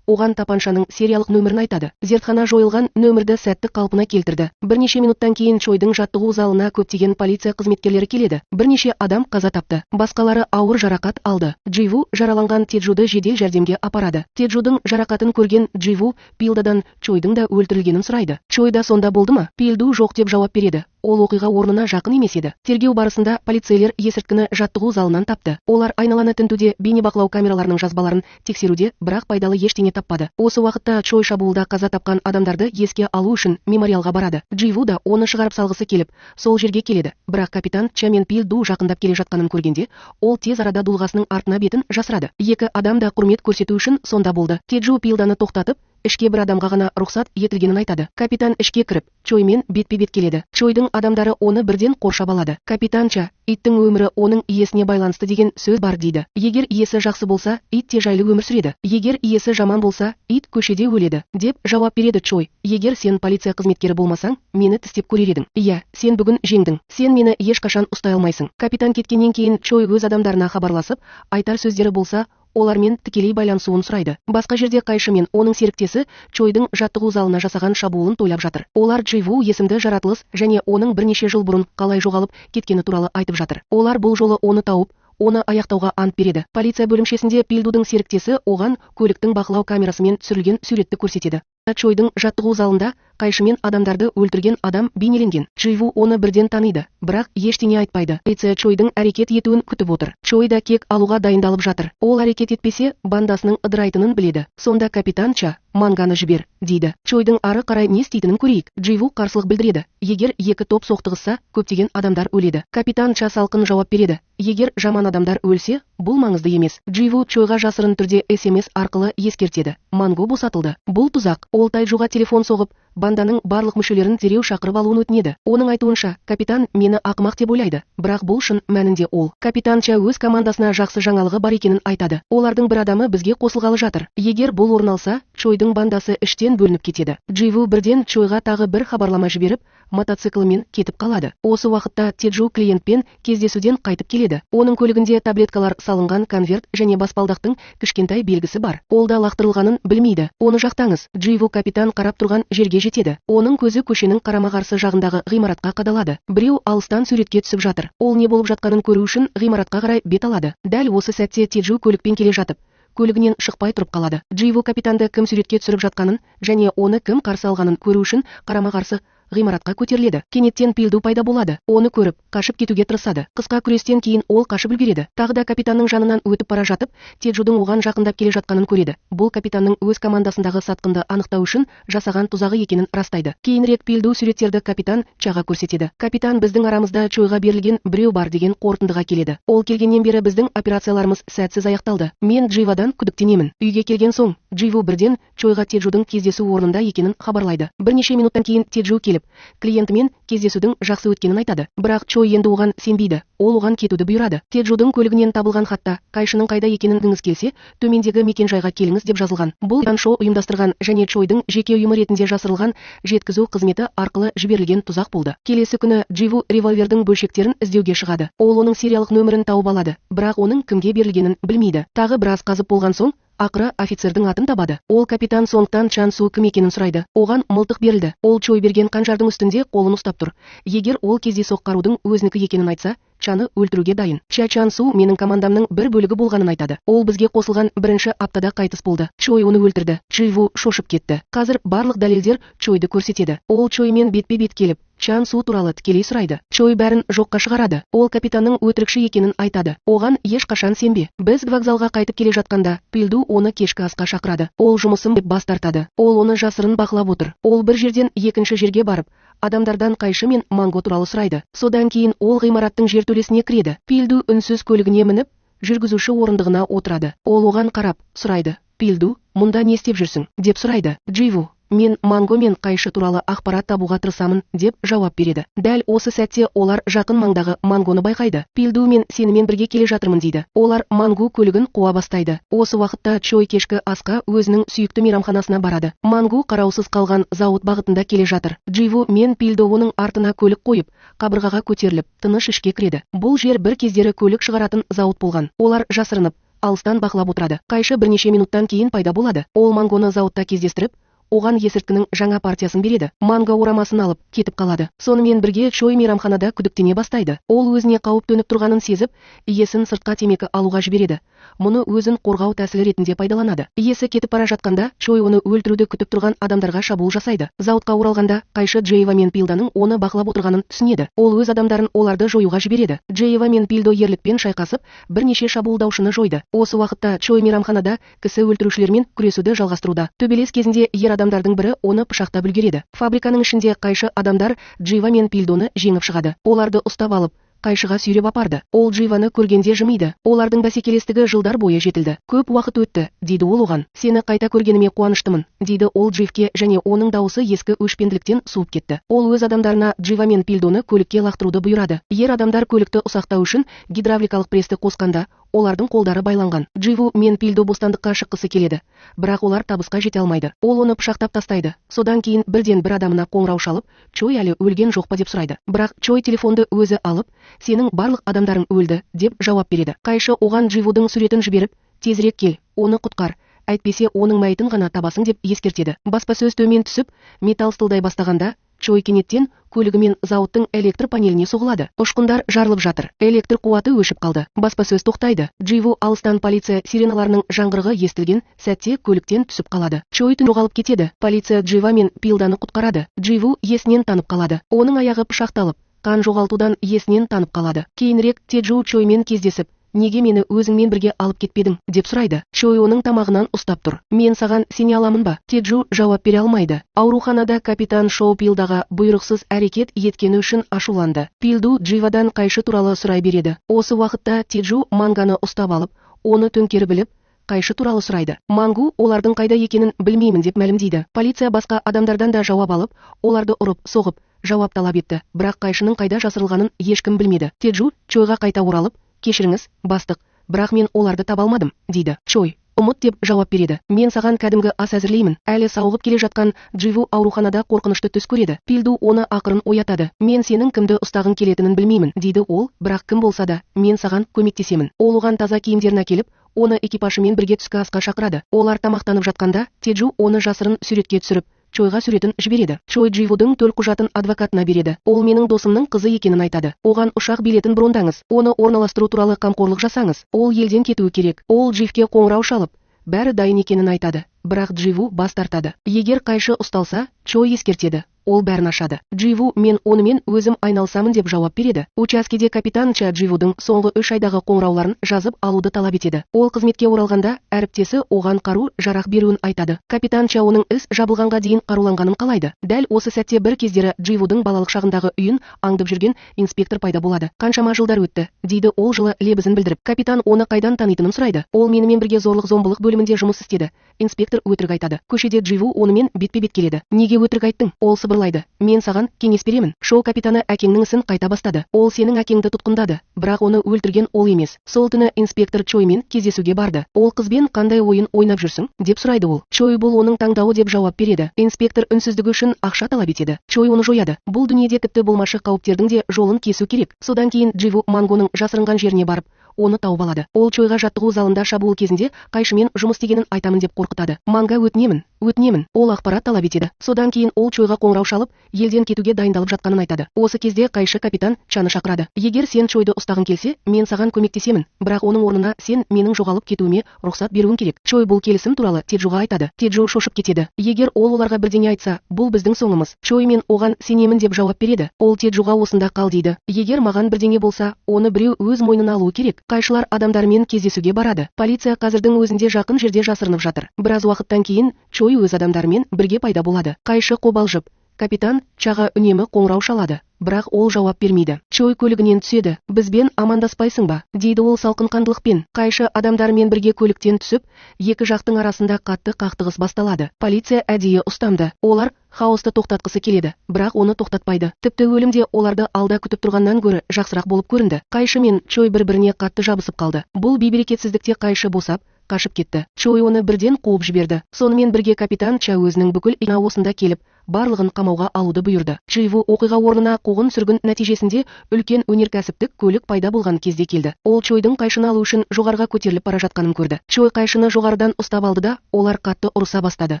оған тапаншаның сериялық нөмірін айтады. Зертхана жойылған нөмірді сәтті қалпына келтірді. Бірнеше минуттан кейін Чойдың жаттығу залына көптеген полиция қызметкерлері келеді. Бірнеше адам қаза тапты. Басқалары ауыр жарақат алды. Дживу жараланған Теджуды жедел жәрдемге апарады. Теджудың жарақатын көрген Дживу Пилдадан Чойдың да өлтірілгенін сұрайды. Чой да сонда болды ма? Пилду жоқ деп жауап береді. Ол оқиға орнына жақын емес еді. Тергеу барысында полицейлер есірткіні жаттығу залынан тапты. Олар айналаны тінтуде, бейнебақылау камераларының жазбаларын тексеруде, бірақ пайдалы ештеңе таппады. Осы уақытта Чой шабуылда қаза тапқан адамдарды еске алу үшін мемориалға барады. Дживу да оны шығарып салғысы келіп, сол жерге келеді. Бірақ капитан Ча мен Пилду жақындап келе жатқанын көргенде, ол тез арада дулғасының артына бетін жасырады. Екі адам да құрмет көрсету үшін сонда болды. Теджу Пилданы тоқтатып, ішке бір адамға ғана рұқсат етілгенін айтады. Капитан ішке кіріп, Чоймен бетпе-бет келеді. Чойдың адамдары оны бірден қоршап алады. Капитанша, иттің өмірі оның иесіне байланысты деген сөз бар дейді. Егер иесі жақсы болса, ит те жайлы өмір сүреді. Егер иесі жаман болса, ит көшеде өледі, деп жауап береді Чой. Егер сен полиция қызметкері болмасаң, мені тістеп көрер едің. Иә, сен бүгін жеңдің. Сен мені ешқашан ұстай алмайсың. Капитан кеткеннен кейін Чой өз адамдарына хабарласып, айтар сөздері болса, олармен тікелей байланысуын сұрайды. Басқа жерде қайшы мен оның серіктесі Чойдың жаттығу залына жасаған шабуылын тойлап жатыр. Олар Дживу есімді жаратылыс және оның бірнеше жыл бұрын қалай жоғалып кеткені туралы айтып жатыр. Олар бұл жолы оны тауып, оны аяқтауға ант береді. Полиция бөлімшесінде Пилдудың серіктесі оған көліктің бақылау камерасымен түсірілген суретті көрсетеді. Чойдың жаттығу залында қайшымен адамдарды өлтірген адам бейнеленген. Дживу оны бірден таниды, бірақ ештеңе айтпайды. Полиция Чойдың әрекет етуін күтіп отыр. Чой да кек алуға дайындалып жатыр. Ол әрекет етпесе, бандасының ыдырайтынын біледі. Сонда капитанша, манганы жібер, дейді. Чойдың ары қарай не істейтінін көрейік. Дживу қарсылық білдіреді. Егер екі топ соқтығысса, көптеген адамдар өледі. Капитанша салқын жауап береді. Егер жаман адамдар өлсе, бұл маңызды емес. Дживу Чойға жасырын түрде SMS арқылы ескертеді. Манго босатылды. Бұл тұзақ. Ол Тайджуға телефон соғып, банданың барлық мүшелерін дереу шақырып алуын өтінеді. Оның айтуынша, капитан мені ақымақ деп ойлайды, бірақ бұл шын мәнінде ол. Капитанша өз командасына жақсы жаңалығы бар екенін айтады. Олардың бір адамы бізге қосылғалы жатыр. Егер бұл орын алса, Чойдың бандасы іштен бөлініп кетеді. Дживу бірден Чойға тағы бір хабарлама жіберіп, мотоциклімен кетіп қалады. Осы уақытта Теджу клиентпен кездесуден қайтып келеді. Оның көлігінде таблеткалар салынған конверт және баспалдақтың кішкентай белгісі бар. Ол да лақтырылғанын білмейді. Оны жақтаңыз. Дживу капитан қарап тұрған жерге жетеді. Оның көзі көшенің қарама-қарсы жағындағы ғимаратқа қадалады. Біреу алыстан суретке түсіп жатыр. Ол не болып жатқанын көру үшін ғимаратқа қарай бет алады. Дәл осы сәтте Теджу көлікпен келе жатып, көлігінен шықпай тұрып қалады. Дживу капитанды кім суретке түсіріп жатқанын және оны кім қарсы алғанын көру үшін қарама-қарсы ғимаратқа көтеріледі. Кенеттен Пилду пайда болады. Оны көріп, қашып кетуге тырысады. Қысқа күрестен кейін ол қашып үлгереді. Тағы да капитанның жанынан өтіп бара жатып, Теджудің оған жақындап келе жатқанын көреді. Бұл капитанның өз командасындағы сатқынды анықтау үшін жасаған тұзағы екенін растайды. Кейінірек Пилду суреттерді капитан Чаға көрсетеді. Капитан біздің арамызда Чойға берілген біреу бар деген қорытындыға келеді. Ол келгеннен бері біздің операцияларымыз сәтсіз аяқталды. Мен Дживадан күдіктенемін. Үйге келген соң, Дживу бірден Чойға Теджудің кездесу орнында екенін хабарлайды. Бірнеше минуттан кейін Теджу келіп, клиентімен кездесудің жақсы өткенін айтады. Бірақ Чой енді оған сенбейді. Ол оған кетуді бұйырады. Теджудің көлігінен табылған хатта қайшының қайда екенін білгіңіз келсе, төмендегі мекенжайға келіңіз деп жазылған. Бұл шоу ұйымдастырған және Чойдың жеке ұйымы ретінде жасырылған жеткізу қызметі арқылы жіберілген тұзақ болды. Келесі күні Дживу револьвердің бөлшектерін іздеуге шығады. Ол оның сериялық нөмірін тауып алады, бірақ оның кімге берілгенін білмейді. Тағы біраз қазып болған соң, ақыры офицердің атын табады. Ол капитан сондықтан Чан Су кім екенін сұрайды. Оған мылтық берілді. Ол Чой берген қанжардың үстінде қолын ұстап тұр. Егер ол кездейсоқ қарудың өзінікі екенін айтса, Чаны өлтіруге дайын. Чан Су менің командамның бір бөлігі болғанын айтады. Ол бізге қосылған бірінші аптада қайтыс болды. Чой оны өлтірді. Дживу шошып кетті. Қазір барлық дәлелдер Чойды көрсетеді. Ол Чоймен бетпе-бет келіп, Чан Су туралы тікелей сұрайды. Чой бәрін жоққа шығарады. Ол капитанның өтірікші екенін айтады. Оған ешқашан сенбе. Біз вокзалға қайтып келе жатқанда, Пилду оны кешкі асқа шақырады. Ол жұмысым деп бас тартады. Ол оны жасырын бақылап отыр. Ол бір жерден екінші жерге барып, адамдардан қайшы мен манго туралы сұрайды. Содан кейін ол ғимараттың жертөлесіне кіреді. Пилду үнсіз көлігіне мініп, жүргізуші орындығына отырады. Ол оған қарап, сұрайды. Пилду, мұнда не істеп жүрсің? Деп сұрайды. Дживу, мен манго мен қайшы туралы ақпарат табуға тырысамын, деп жауап береді. Дәл осы сәтте олар жақын маңдағы мангоны байқайды. Пилду мен сенімен бірге келе жатырмын дейді. Олар мангу көлігін қуа бастайды. Осы уақытта Чой кешкі асқа өзінің сүйікті мейрамханасына барады. Мангу қараусыз қалған зауыт бағытында келе жатыр. Дживу мен Пилду оның артына көлік қойып, қабырғаға көтеріліп, тыныш ішке кіреді. Бұл жер бір кездері көлік шығаратын зауыт болған. Олар жасырынып, алыстан бақылап отырады. Қайшы бірнеше минуттан кейін пайда болады. Ол мангоны зауытта кездестіріп, оған есірткінің жаңа партиясын береді. Манго орамасын алып кетіп қалады. Сонымен бірге Чой мейрамханада күдіктене бастайды. Ол өзіне қауіп төніп тұрғанын сезіп, иесін сыртқа темекі алуға жібереді. Мұны өзін қорғау тәсілі ретінде пайдаланады. Иесі кетіп бара жатқанда, Чой оны өлтіруді күтіп тұрған адамдарға шабуыл жасайды. Зауытқа оралғанда, қайшы Джейва мен Пилданың оны бақылап отырғанын түсінеді. Ол өз адамдарын оларды жоюға жібереді. Джейва мен Пилдо ерлікпен шайқасып, бірнеше шабуылдаушыны жойды. Осы уақытта Чой мейрамханада кісі өлтірушілермен күресуді жалғастыруда. Төбелес кезінде ер адамдардың бірі оны пышақтап үлгереді. Фабриканың ішінде қайшы адамдар Джейва мен Пилдоны жеңіп шығады. Оларды ұстап алып, қайшыға сүйреп апарды. Ол Дживаны көргенде жымиды. Олардың бәсекелестігі жылдар бойы жетілді. Көп уақыт өтті, дейді ол оған. Сені қайта көргеніме қуаныштымын, дейді ол Дживке, және оның дауысы ескі өшпенділіктен суып кетті. Ол өз адамдарына Джива мен Пилдоны көлікке лақтыруды бұйырады. Ер адамдар көлікті ұсақтау үшін гидравликалық престі қосқанда, олардың қолдары байланған. Дживу мен Пилдо бостандыққа шыққысы келеді, бірақ олар табысқа жете алмайды. Ол оны пышақтап тастайды. Содан кейін бірден бір адамына қоңырау шалып, Чой әлі өлген жоқ па деп сұрайды. Бірақ Чой телефонды өзі алып, сенің барлық адамдарың өлді, деп жауап береді. Қайшы оған Дживудың суретін жіберіп, тезірек кел, оны құтқар, әйтпесе оның мәйітін ғана табасың деп ескертеді. Баспасөз төмен түсіп, металл стылдай бастағанда, Чой кенеттен көлігімен зауыттың электр панеліне соғылады. Ұшқындар жарылып жатыр. Электр қуаты өшіп қалды. Баспасөз тоқтайды. Дживу алыстан полиция сиреналарының жаңғырығы естілген сәтте көліктен түсіп қалады. Чой жоғалып кетеді. Полиция Джива мен Пилданы құтқарады. Дживу есінен танып қалады. Оның аяғы пышақталып, қан жоғалтудан есінен танып қалады. Кейінірек Теджу Чоймен кездесіп, неге мені өзіңмен бірге алып кетпедің, деп сұрайды. Чой оның тамағынан ұстап тұр. Мен саған сене аламын ба? Теджу жауап бере алмайды. Ауруханада капитан Шоу Пилдаға бұйрықсыз әрекет еткені үшін ашуланды. Пилду Дживадан қайшы туралы сұрай береді. Осы уақытта Теджу Манганы ұстап алып, оны төңкеріп біліп, қайшы туралы сұрайды. Мангу олардың қайда екенін білмеймін деп мәлімдейді. Полиция басқа адамдардан да жауап алып, оларды ұрып, соғып, жауап талап етті. Бірақ қайшының қайда жасырылғанын ешкім білмеді. Теджу Чойға қайта оралып, кешіріңіз, бастық, бірақ мен оларды таба алмадым, дейді. Чой, ұмыт деп жауап береді. Мен саған кәдімгі ас әзірлеймін. Әлі сауығып келе жатқан Дживу ауруханада қорқынышты түс көреді. Пилду оны ақырын оятады. Мен сенің кімді ұстағың келетінін білмеймін, дейді ол, бірақ кім болса да, мен саған көмектесемін. Ол оған таза киімдерін әкеліп, оны экипажымен бірге түскі асқа шақырады. Олар тамақтанып жатқанда, Теджу оны жасырын суретке түсіріп, Чойға суретін жібереді. Чой Дживудың төлқұжатын адвокатына береді. Ол менің досымның қызы екенін айтады. Оған ұшақ билетін брондаңыз, оны орналастыру туралы қамқорлық жасаңыз. Ол елден кетуі керек. Ол Дживке қоңырау шалып, бәрі дайын екенін айтады. Бірақ Дживу бас тартады. Егер қайшы ұсталса, Чой ескертеді. Ол бәрін ашады. Дживу мен онымен өзім айналсамын деп жауап береді. Учаскеде капитан Ча Дживудың соңғы 3 айдағы қоңырауларын жазып алуды талап етеді. Ол қызметке оралғанда, әріптесі оған қару жарақ беруін айтады. Капитан Ча оның іс жабылғанға дейін қаруланғанын қалайды. Дәл осы сәтте бір кездері Дживудың балалық шағындағы үйін аңдып жүрген инспектор пайда болады. Қаншама жылдар өтті, дейді ол жылы лебізін білдіріп. Капитан оны қайдан танитынын сұрайды. Ол менімен бірге зорлық-зомбылық бөлімінде жұмыс істеді. Инспектор өтірік айтады. Көшеде Дживу онымен бетпе-бет келеді. Неге өтірік айттың? Ол сыбырлайды. Мен саған кеңес беремін. Шоу капитаны әкеңнің ісін қайта бастады. Ол сенің әкеңді тұтқындады, бірақ оны өлтірген ол емес. Сол түні инспектор Чоймен кездесуге барды. Ол қызбен қандай ойын ойнап жүрсің, деп сұрайды ол. Чой бұл оның таңдауы деп жауап береді. Инспектор үнсіздігі үшін ақша талап етеді. Чой оны жояды. Бұл дүниеде тіпті болмашы қауіптердің де жолын кесу керек. Содан кейін Дживу Мангоның жасырынған жеріне барып, оны тауып алады. Ол Чойға жаттығу залында шабуыл кезінде қайшымен жұмыс істегенін айтамын деп қорқытады. Манга өтінемін. Ол ақпарат талап етеді. Содан кейін ол Чойға қоңырау шалып, елден кетуге дайындалып жатқанын айтады. Осы кезде қайшы капитан Чаны шақырады. Егер сен Чойды ұстағың келсе, мен саған көмектесемін, бірақ оның орнына сен менің жоғалып кетуіме рұқсат беруің керек. Чой бұл келісім туралы Теджуға айтады. Теджу шошып кетеді. Егер ол оларға бірдеңе айтса, бұл біздің соңымыз. Чой мен оған сенемін деп жауап береді. Ол Теджуға осында қал дейді. Егер маған бірдеңе болса, оны біреу өз мойнына алуы керек. Қайшылар адамдармен кездесуге барады. Полиция қазірдің өзінде жақын жерде жасырынып жатыр. Біраз уақыттан кейін Чой өз адамдарымен бірге пайда болады. Қайшы қобалжып, капитан Чаға үнемі қоңырау шалады, бірақ ол жауап бермейді. Чой көлігінен түседі. Бізбен амандаспайсың ба, дейді ол салқын қандылықпен. Қайшы адамдармен бірге көліктен түсіп, екі жақтың арасында қатты қақтығыс басталады. Полиция әдейі ұстамды. Олар хаосты тоқтатқысы келеді, бірақ оны тоқтатпайды. Тіпті өлімде оларды алда күтіп тұрғаннан гөрі жақсырақ болып көрінді. Қайшы мен Чой бір-біріне қатты жабысып қалды. Бұл бейберекетсіздікте Қайшы босап, қашып кетті. Чой оны бірден қуып жіберді. Сонымен бірге капитан Ча өзінің бүкіл ина осында келіп, барлығын қамауға алуды бұйырды. Дживу оқиға орнына қуғын-сүргін нәтижесінде үлкен өнеркәсіптік көлік пайда болған кезде келді. Ол Чойдың қайшыны алу үшін жоғарыға көтеріліп бара жатқанын көрді. Чой қайшыны жоғарыдан ұстап алды да, олар қатты ұрыса бастады.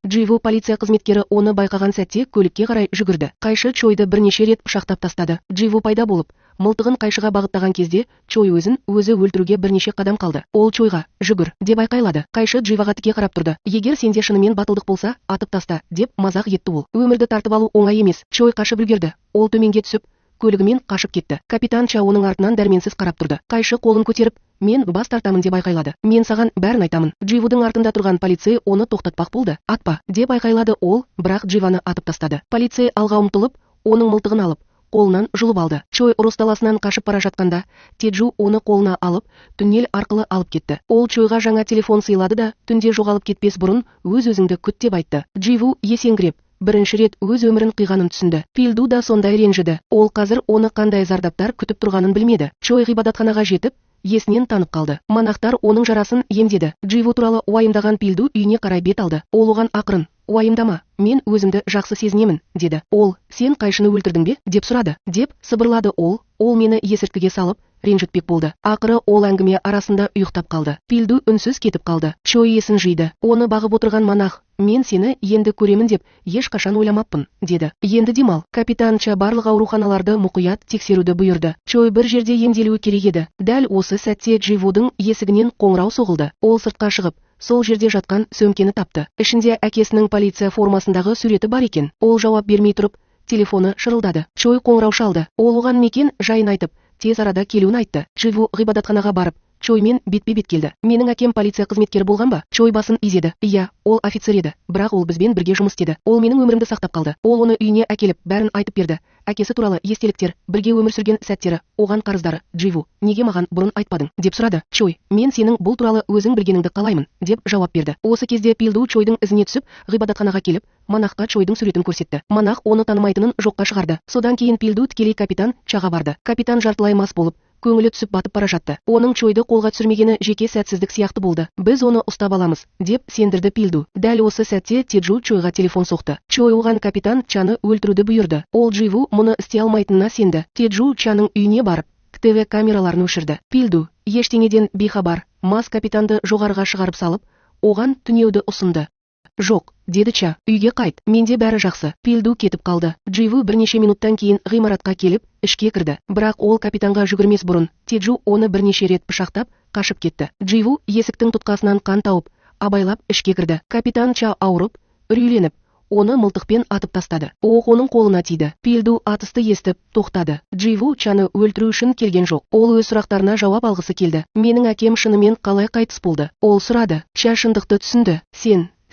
Дживу полиция қызметкері оны байқаған сәтте көлікке қарай жүгірді. Қайшы Чойды бірнеше рет пышақтап тастады. Дживу пайда болып, мылтығын қайшыға бағыттаған кезде, Чой өзін өзі өлтіруге бірнеше қадам қалды. Ол Чойға «жүгір» деп айқайлады. Қайшы Дживаға тіке қарап тұрды. Егер сенде шынымен батылдық болса, атып таста, деп мазақ етті ол. Өмірді тартып алу оңай емес. Чой қашып үлгерді. Ол төменге түсіп, көлігімен қашып кетті. Капитан Ча оның артынан дәрменсіз қарап тұрды. Қайшы қолын көтеріп, мен бас тартамын деп айқайлады. Мен саған бәрін айтамын. Дживудың артында тұрған полицей оны тоқтатпақ болды. Атпа, деп айқайлады ол, бірақ Дживаны атып тастады. Полицей алға ұмтылып, оның мылтығын алып, қолынан жұлып алды. Чой ұрыс даласынан қашып бара жатқанда, Теджу оны қолына алып, туннель арқылы алып кетті. Ол Чойға жаңа телефон сыйлады да, түнде жоғалып кетпес бұрын өз-өзіңді күт деп айтты. Дживу есеңгіреп, бірінші рет өз өмірін қиғанын түсінді. Пилду да сондай ренжіді. Ол қазір оны қандай зардаптар күтіп тұрғанын білмеді. Чой ғибадатханаға жетіп, есінен танып қалды. Монахтар оның жарасын емдеді. Дживу туралы уайымдаған Пилду үйіне қарай бет алды. Ол оған ақырын: «Уайымдама, мен өзімді жақсы сезінемін», деді. Ол: «Сен қайшыны өлтірдің бе?» деп сұрады. Деп сыбырлады ол. Ол мені есірткіге салып, ренжітпек болды. Ақыры ол әңгіме арасында ұйықтап қалды. Пилду үнсіз кетіп қалды. Чой есін жиды. Оны бағып отырған монах: «Мен сені енді көремін деп ешқашан ойламаппын», деді. «Енді демал». Капитан Ча барлық ауруханаларды мұқият тексеруді бұйырды. Чой бір жерде емделуі керек еді. Дәл осы сәтте Дживудың есігінен қоңырау соғылды. Ол сыртқа шығып, сол жерде жатқан сөмкені тапты. Ішінде әкесінің полиция формасындағы суреті бар екен. Ол жауап бермей тұрып, телефоны шырылдады. Чой қоңырау шалды. Ол оған мекен жайын айтып, тез арада келуін айтты. Дживу ғибадатханаға барып, Чоймен бетпе-бет келді. «Менің әкем полиция қызметкері болған ба?» Чой басын изеді. «Иә, ол офицер еді, бірақ ол бізбен бірге жұмыс істеді. Ол менің өмірімді сақтап қалды». Ол оны үйіне әкеліп, бәрін айтып берді. Әкесі туралы естеліктер, бірге өмір сүрген сәттері, оған қарыздары. «Дживу, неге маған бұрын айтпадың?» деп сұрады. Чой: «Мен сенің бұл туралы өзің білгеніңді қалаймын», деп жауап берді. Осы кезде Пилду Чойдың ізіне түсіп, ғибадатханаға келіп, монахқа Чойдың суретін көрсетті. Монах оны танымайтынын жоққа шығарды. Содан кейін Пилду тікелей капитан Чаға барды. Капитан жартылай мас болып, көңілі түсіп батып бара жатты. Оның Чойды қолға түсірмегені жеке сәтсіздік сияқты болды. «Біз оны ұстап аламыз», деп сендірді Пилду. Дәл осы сәтте Теджу Чойға телефон соқты. Чой оған капитан Чаны өлтіруді бұйырды. Ол Дживу мұны істей алмайтынына сенді. Теджу Чаның үйіне барып, ТВ камераларын өшірді. Пилду ештеңеден бейхабар мас капитанды жоғарыға шығарып салып, оған түнеуді ұсынды. «Жоқ», деді Ча, «үйге қайт, менде бәрі жақсы». Пилду кетіп қалды. Дживу бірнеше минуттан кейін ғимаратқа келіп, ішке кірді. Бірақ ол капитанға жүгірмес бұрын, Теджу оны бірнеше рет пышақтап, қашып кетті. Дживу есіктің тұтқасынан қан тауып, абайлап ішке кірді. Капитан Ча ауырып, үрейленіп, оны мылтықпен атып тастады. Оқ оның қолына тиді. Пилду атысты естіп, тоқтады. Дживу Чаны өлтіру үшін келген жоқ. Ол өз сұрақтарына жауап алғысы келді. «Менің әкем шынымен қалай қайтыс болды?» Ол сұрады. Ча шындықты түсінді.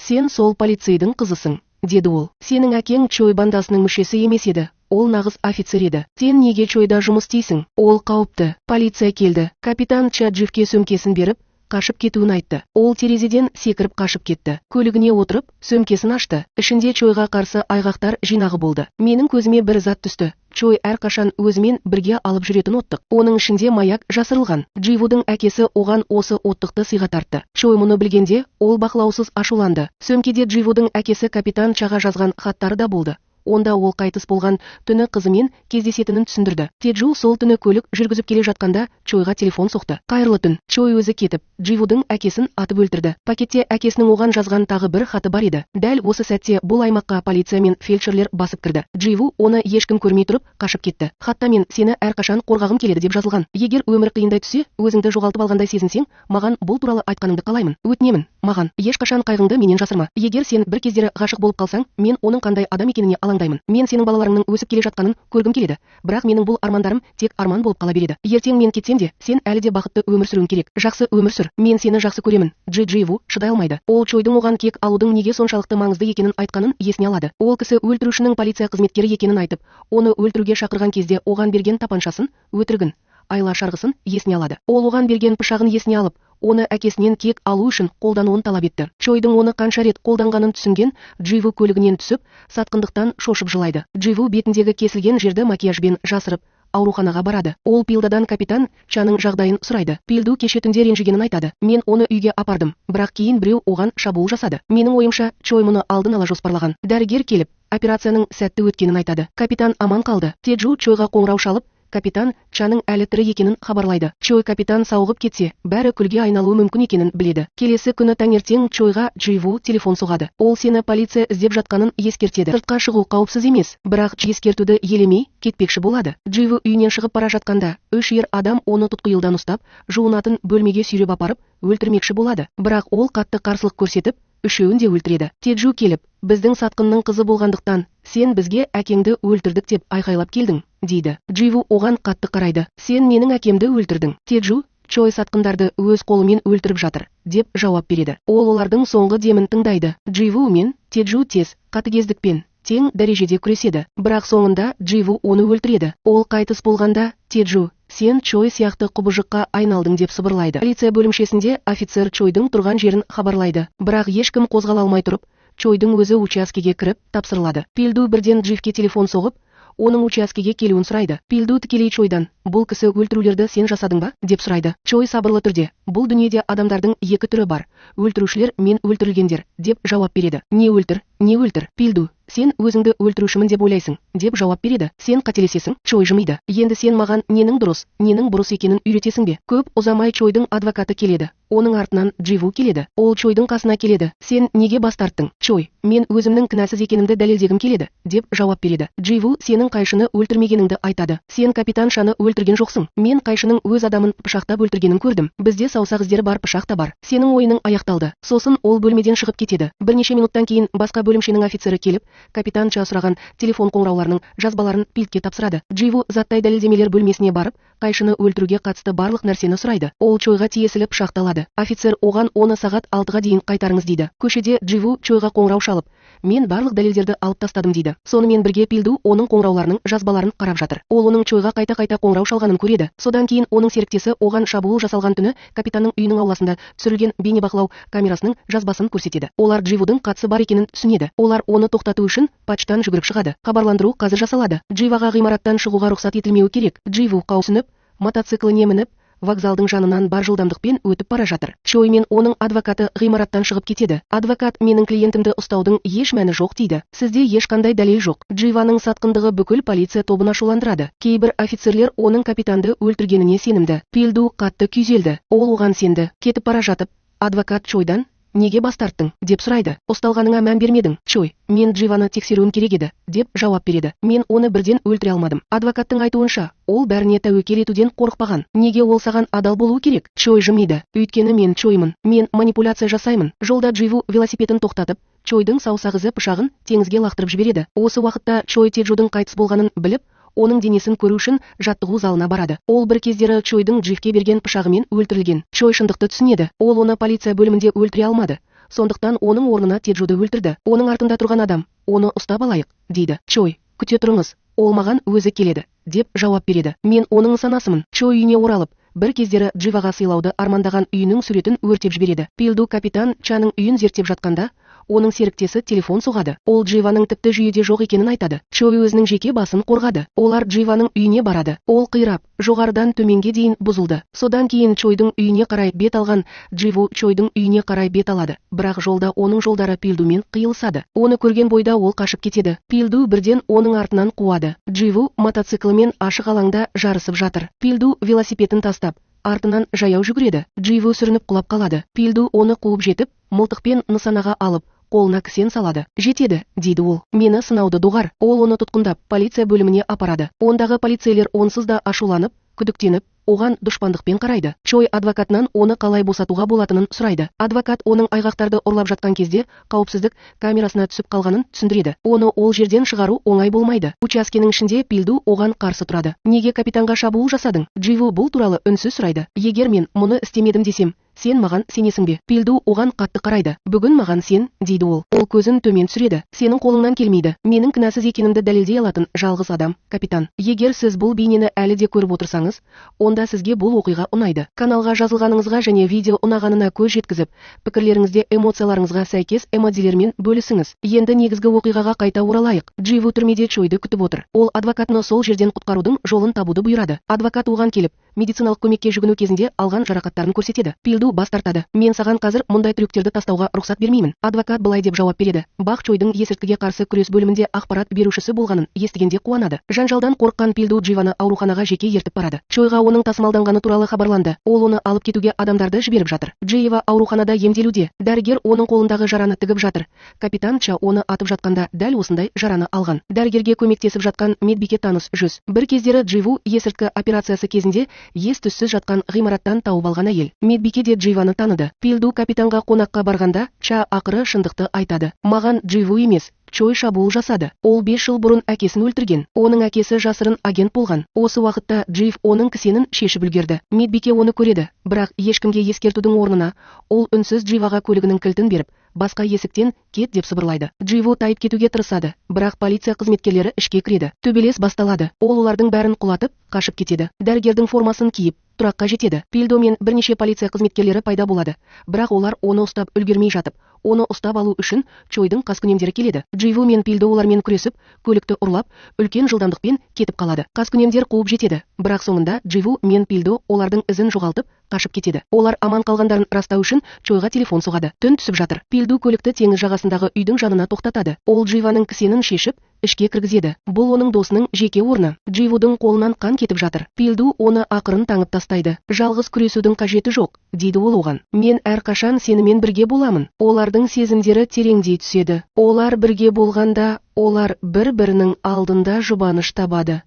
Сен сол полицейдің қызысың», деді ол. «Сенің әкең Чой бандасының мүшесі емес еді. Ол нағыз офицер еді. Сен неге Чойда жұмыс істейсің? Ол қауіпті». Полиция келді. Капитан Ча Дживке сөмкесін беріп, қашып кетуін айтты. Ол терезеден секіріп қашып кетті. Көлігіне отырып, сөмкесін ашты. Ішінде Чойға қарсы айғақтар жинағы болды. «Менің көзіме бір зат түсті. Чой әрқашан өзімен бірге алып жүретін оттық. Оның ішінде маяк жасырылған». Дживудың әкесі оған осы оттықты сыйға тартты. Чой мұны білгенде, ол бақылаусыз ашуланды. Сөмкеде Дживудың әкесі капитан Чаға жазған хаттары да болды. Онда ол қайтыс болған түні қызымен кездесетінін түсіндірді. Теджу сол түні көлік жүргізіп келе жатқанда Чойға телефон соқты. «Қайырлы түн». Чой өзі кетіп, Дживудың әкесін атып өлтірді. Пакетте әкесінің оған жазған тағы бір хаты бар еді. Дәл осы сәтте бұл аймаққа полиция мен фельдшерлер басып кірді. Дживу оны ешкім көрмей тұрып қашып кетті. Хатта «Мен сені әрқашан қорғағым келеді» деп жазылған. «Егер өмір қиындай түссе, өзіңді жоғалтып алғандай сезінсең, маған бұл туралы айтқаныңды қалаймын. Өтінемін, маған ешқашан қайғыңды менен жасырма. Егер сен бір кездері ғашық болып қалсаң, мен оның қандай адам екеніне алаңдаймын. Мен сенің балаларыңның өсіп келе жатқанын көргім келеді. Бірақ менің бұл армандарым тек арман болып қала береді. Ертең мен кетсем де, сен әлі де бақытты өмір сүруің керек. Жақсы өмір сүр. Мен сені жақсы көремін». Дживу шыдай алмайды. Ол Чойдың оған кек алудың неге соншалықты маңызды екенін айтқанын есіне алады. Ол кісі өлтірушінің полиция қызметкері екенін айтып, оны өлтіруге шақырған кезде оған берген тапаншасын, өтірігін, айла шарғысын есіне алады. Ол оған берген пышағын есіне алып, оны әкесінен кек алу үшін қолдануын талап етті. Чойдың оны қанша рет қолданғанын түсінген Дживу көлігінен түсіп, сатқындықтан шошып жылайды. Дживу бетіндегі кесілген жерді макияжбен жасырып, ауруханаға барады. Ол Пилдадан капитан Чаның жағдайын сұрайды. Пилду кеше түнде ренжігенін айтады. «Мен оны үйге апардым, бірақ кейін біреу оған шабуыл жасады. Менің ойымша, Чой мұны алдын ала жоспарлаған». Дәрігер келіп, операцияның сәтті өткенін айтады. Капитан аман қалды. Теджу Чойға қоңырау шалып, капитан Чаның әлі тірі екенін хабарлайды. Чой капитан сауығып кетсе, бәрі күлге айналуы мүмкін екенін біледі. Келесі күні таңертең Чойға Дживу телефон соғады. Ол сені полиция іздеп жатқанын ескертеді. Сыртқа шығу қауіпсіз емес, бірақ ескертуді елемей кетпекші болады. Дживу үйінен шығып бара жатқанда, 3 ер адам оны тұтқиылдан ұстап, жуынатын бөлмеге сүйреп апарып, өлтірмекші болады. Бірақ ол қатты қарсылық көрсетіп, үшеуін де өлтіреді. Теджу келіп, «Біздің сатқынның қызы болғандықтан, сен бізге әкеңді өлтірдік деп айқайлап келдің», дейді. Дживу оған қатты қарайды. «Сен менің әкемді өлтірдің». Теджу Чой сатқындарды өз қолымен өлтіріп жатыр, деп жауап береді. Ол олардың соңғы демін тыңдайды. Дживу мен Теджу тез, қатыгездікпен, тең дәрежеде күреседі. Бірақ соңында Дживу оны өлтіреді. Ол қайтыс болғанда, Теджу, сен Чой сияқты құбыжыққа айналдың деп сыбырлайды. Полиция бөлімшесінде офицер Чойдың тұрған жерін хабарлайды. Бірақ ешкім қозғала алмай тұрып, Чойдың өзі учаскеге кіріп тапсырылады. Пилду бірден Дживке телефон соғып, оның учаскеге келуін сұрайды. Пилду тікелей Чойдан, бұл кісі өлтірулерді сен жасадың ба, деп сұрайды. Чой сабырлы түрде, бұл дүниеде адамдардың екі түрі бар, өлтірушілер мен өлтірілгендер, деп жауап береді. Не өлтір, Пилду, сен өзіңді өлтірушімін деп ойлайсың, деп жауап береді. Сен қателесесің. Чой жымиды. Енді сен маған ненің дұрыс, ненің бұрыс екенін үйретесің бе? Көп ұзамай Чойдың адвокаты келеді. Оның артынан Дживу келеді. Ол Чойдың қасына келеді. Сен неге бас тарттың? Чой, мен өзімнің кінәсіз екенімді дәлелдегім келеді, деп жауап береді. Дживу сенің қайшыны өлтірмегеніңді айтады. Сен капитан Шаны өлтірген жоқсың. Мен қайшының өз адамын пышақтап өлтіргенін көрдім. Бізде саусақ іздері бар, пышақ та бар. Сенің ойының аяқталды. Сосын ол бөлмеден шығып кетеді. Бірнеше минуттан кейін басқа бөлімшенің офицері келіп, капитан Ча сұраған телефон қоңырауларының жазбаларын Пилдке тапсырады. Дживу заттай дәлелдемелер бөлмесіне барып, қайшыны өлтіруге қатысты барлық нәрсені сұрайды. Ол Чойға тиесілі пышақталады. Офицер оған оны сағат 6-ға дейін қайтарыңыз дейді. Көшеде Дживу Чойға қоңырау шалып, мен барлық дәлелдерді алып тастадым дейді. Сонымен бірге Пилду оның қоңырауларының жазбаларын қарап жатыр. Ол оның Чойға қайта-қайта қоңырау шалғанын көреді. Содан кейін оның серіктесі оған шабуыл жасалған түні капитанның үйінің ауласында түсірілген бейнебақылау камерасының жазбасын көрсетеді. Олар Дживудың қатысы бар екенін түсінеді. Олар оны тоқтату үшін почтан жүгіріп шығады. Хабарландыру қазір жасалады. Дживаға ғимараттан шығуға рұқсат етілмеуі керек. Дживу қаусынып, мотоцикліне мініп, вокзалдың жанынан бар жылдамдықпен өтіп бара жатыр. Чой мен оның адвокаты ғимараттан шығып кетеді. Адвокат менің клиентімді ұстаудың еш мәні жоқ дейді. Сізде ешқандай дәлел жоқ. Дживаның сатқындығы бүкіл полиция тобын ашуландырады. Кейбір офицерлер оның капитанды өлтіргеніне сенімді. Пилду қатты күйзелді. Ол оған сенді. Кетіп бара жатып, адвокат Чойдан, неге бас тарттың, деп сұрайды. Ұсталғаныңа мән бермедің. Чой, мен Дживаны тексеруім керек еді, деп жауап береді. Мен оны бірден өлтіре алмадым. Адвокаттың айтуынша, ол бәріне тәуекел етуден қорықпаған. Неге ол саған адал болуы керек? Чой жымиды. Өйткені мен Чоймын. Мен манипуляция жасаймын. Жолда Дживу велосипедін тоқтатып, Чойдың саусақ ізі пышағын теңізге лақтырып жібереді. Осы уақытта Чой Теджудың қайтыс болғанын біліп, оның денесін көру үшін жаттығу залына барады. Ол бір кездері Чойдың Дживке берген пышағымен өлтірілген. Чой шындықты түсінеді. Ол оны полиция бөлімінде өлтіре алмады. Сондықтан оның орнына Теджуды өлтірді. Оның артында тұрған адам, оны ұстап алайық, дейді. Чой, күте тұрыңыз, ол маған өзі келеді, деп жауап береді. Мен оның санасымын. Чой үйіне оралып, бір кездері Дживаға сыйлауды армандаған үйінің суретін өртеп жібереді. Пилду капитан Чаның үйін зерттеп жатқанда, оның серіктесі телефон соғады. Ол Дживаның тіпті жүйеде жоқ екенін айтады. Чой өзінің жеке басын қорғады. Олар Дживаның үйіне барады. Ол қирап, жоғарыдан төменге дейін бұзылды. Содан кейін Чойдың үйіне қарай бет алған Дживу Чойдың үйіне қарай бет алады. Бірақ жолда оның жолдары Пилдумен қиылысады. Оны көрген бойда ол қашып кетеді. Пилду бірден оның артынан қуады. Дживу мотоциклімен ашық алаңда жарысып жатыр. Пилду велосипедін тастап, артынан жаяу жүгіреді. Дживу сүрініп құлап қалады. Пилду оны қуып жетіп, мылтықпен нысанаға алып, қолына кісен салады. Жетеді, дейді ол. Мені сынауды доғар. Ол оны тұтқындап, полиция бөліміне апарады. Ондағы полицейлер онсыз да ашуланып, күдіктеніп, оған дұшпандықпен қарайды. Чой адвокатынан оны қалай босатуға болатынын сұрайды. Адвокат оның айғақтарды ұрлап жатқан кезде қауіпсіздік камерасына түсіп қалғанын түсіндіреді. Оны ол жерден шығару оңай болмайды. Учаскенің ішінде Пилду оған қарсы тұрады. Неге капитанға шабуыл жасадың? Дживу бұл туралы үнсіз сұрайды. Егер мен мұны істемедім десем, сен маған сенесің бе? Пилду оған қатты қарайды. Бүгін маған сен, дейді ол. Ол көзін төмен түсіреді. Сенің қолыңнан келмейді. Менің кінәсіз екенімді дәлелдей алатын жалғыз адам, капитан. Егер сіз бұл бейнені әлі де көріп отырсаңыз, онда сізге бұл оқиға ұнайды. Каналға жазылғаныңызға және видео ұнағанына көз жеткізіп, пікірлеріңізде эмоцияларыңызға сәйкес эмодзилермен бөлісіңіз. Енді негізгі оқиғаға қайта оралайық. Дживу түрмеде Чойды күтіп отыр. Ол адвокатына сол жерден құтқарудың жолын табуды бұйырады. Адвокат оған келіп, медициналық көмекке жүгіну кезінде алған жарақаттарын көрсетеді. Пилду бас тартады. Мен саған қазір мұндай трюктерді тастауға рұқсат бермеймін. Адвокат былай деп жауап береді. Бақ Чойдың есірткіге қарсы күрес бөлімінде ақпарат берушісі болғанын естігенде қуанады. Жанжалдан қорыққан Пилду Дживаны ауруханаға жеке ертіп барады. Чойға оның тасымалданғаны туралы хабарланды. Ол оны алып кетуге адамдарды жіберіп жатыр. Джива ауруханада емделуде. Дәрігер оның қолындағы жараны тігіп жатыр. Капитан Ча оны атып жатқанда дәл осындай жараны алған. Дәрігерге көмектесіп жатқан медбике таныс жүз. Бір кездері Дживу есірткі операциясы кезінде ес-түссіз жатқан ғимараттан тауып алған әйел. Медбике де Дживаны таныды. Пилду капитанға қонаққа барғанда, Ча ақыры шындықты айтады. Маған Дживу емес, Чой шабуыл жасады. Ол 5 жыл бұрын әкесін өлтірген. Оның әкесі жасырын агент болған. Осы уақытта Джив оның кісенін шешіп үлгерді. Медбике оны көреді, бірақ ешкімге ескертудің орнына ол үнсіз Дживаға көлігінің кілтін беріп, басқа есіктен кет деп сыбырлайды. Дживу тайып кетуге тырысады, бірақ полиция қызметкерлері ішке кіреді. Төбелес басталады. Ол олардың бәрін құлатып, қашып кетеді. Дәрігердің формасын киіп, тұраққа жетеді. Пильдо мен бірнеше полиция қызметкерлері пайда болады, бірақ олар оны ұстап үлгермей жатып, оны ұстап алу үшін Чойдың қаскүнемдері келеді. Дживу мен Пильдо олармен күресіп, көлікті ұрлап, үлкен жылдамдықпен кетіп қалады. Қаскүнемдер қуып жетеді, бірақ соңында Дживу мен Пильдо олардың ізін жоғалтып, қашып кетеді. Олар аман қалғандарын растау үшін Чойға телефон соғады. Түн түсіп жатыр. Пильдо көлікті теңіз жағасындағы үйдің жанына тоқтатады. Ол Дживаның кісенін шешіп, ішке кіргізеді. Бұл оның досының жеке орны. Дживудың қолынан қан кетіп жатыр. Пильдо оны ақырын таңып тастайды. Жалғыз күресудің қажеті жоқ, дейді ол оған. Мен әрқашан сенімен бірге боламын. Олардың сезімдері тереңдей түседі. Олар бірге болғанда, олар бір-бірінің алдында жұбаныш табады.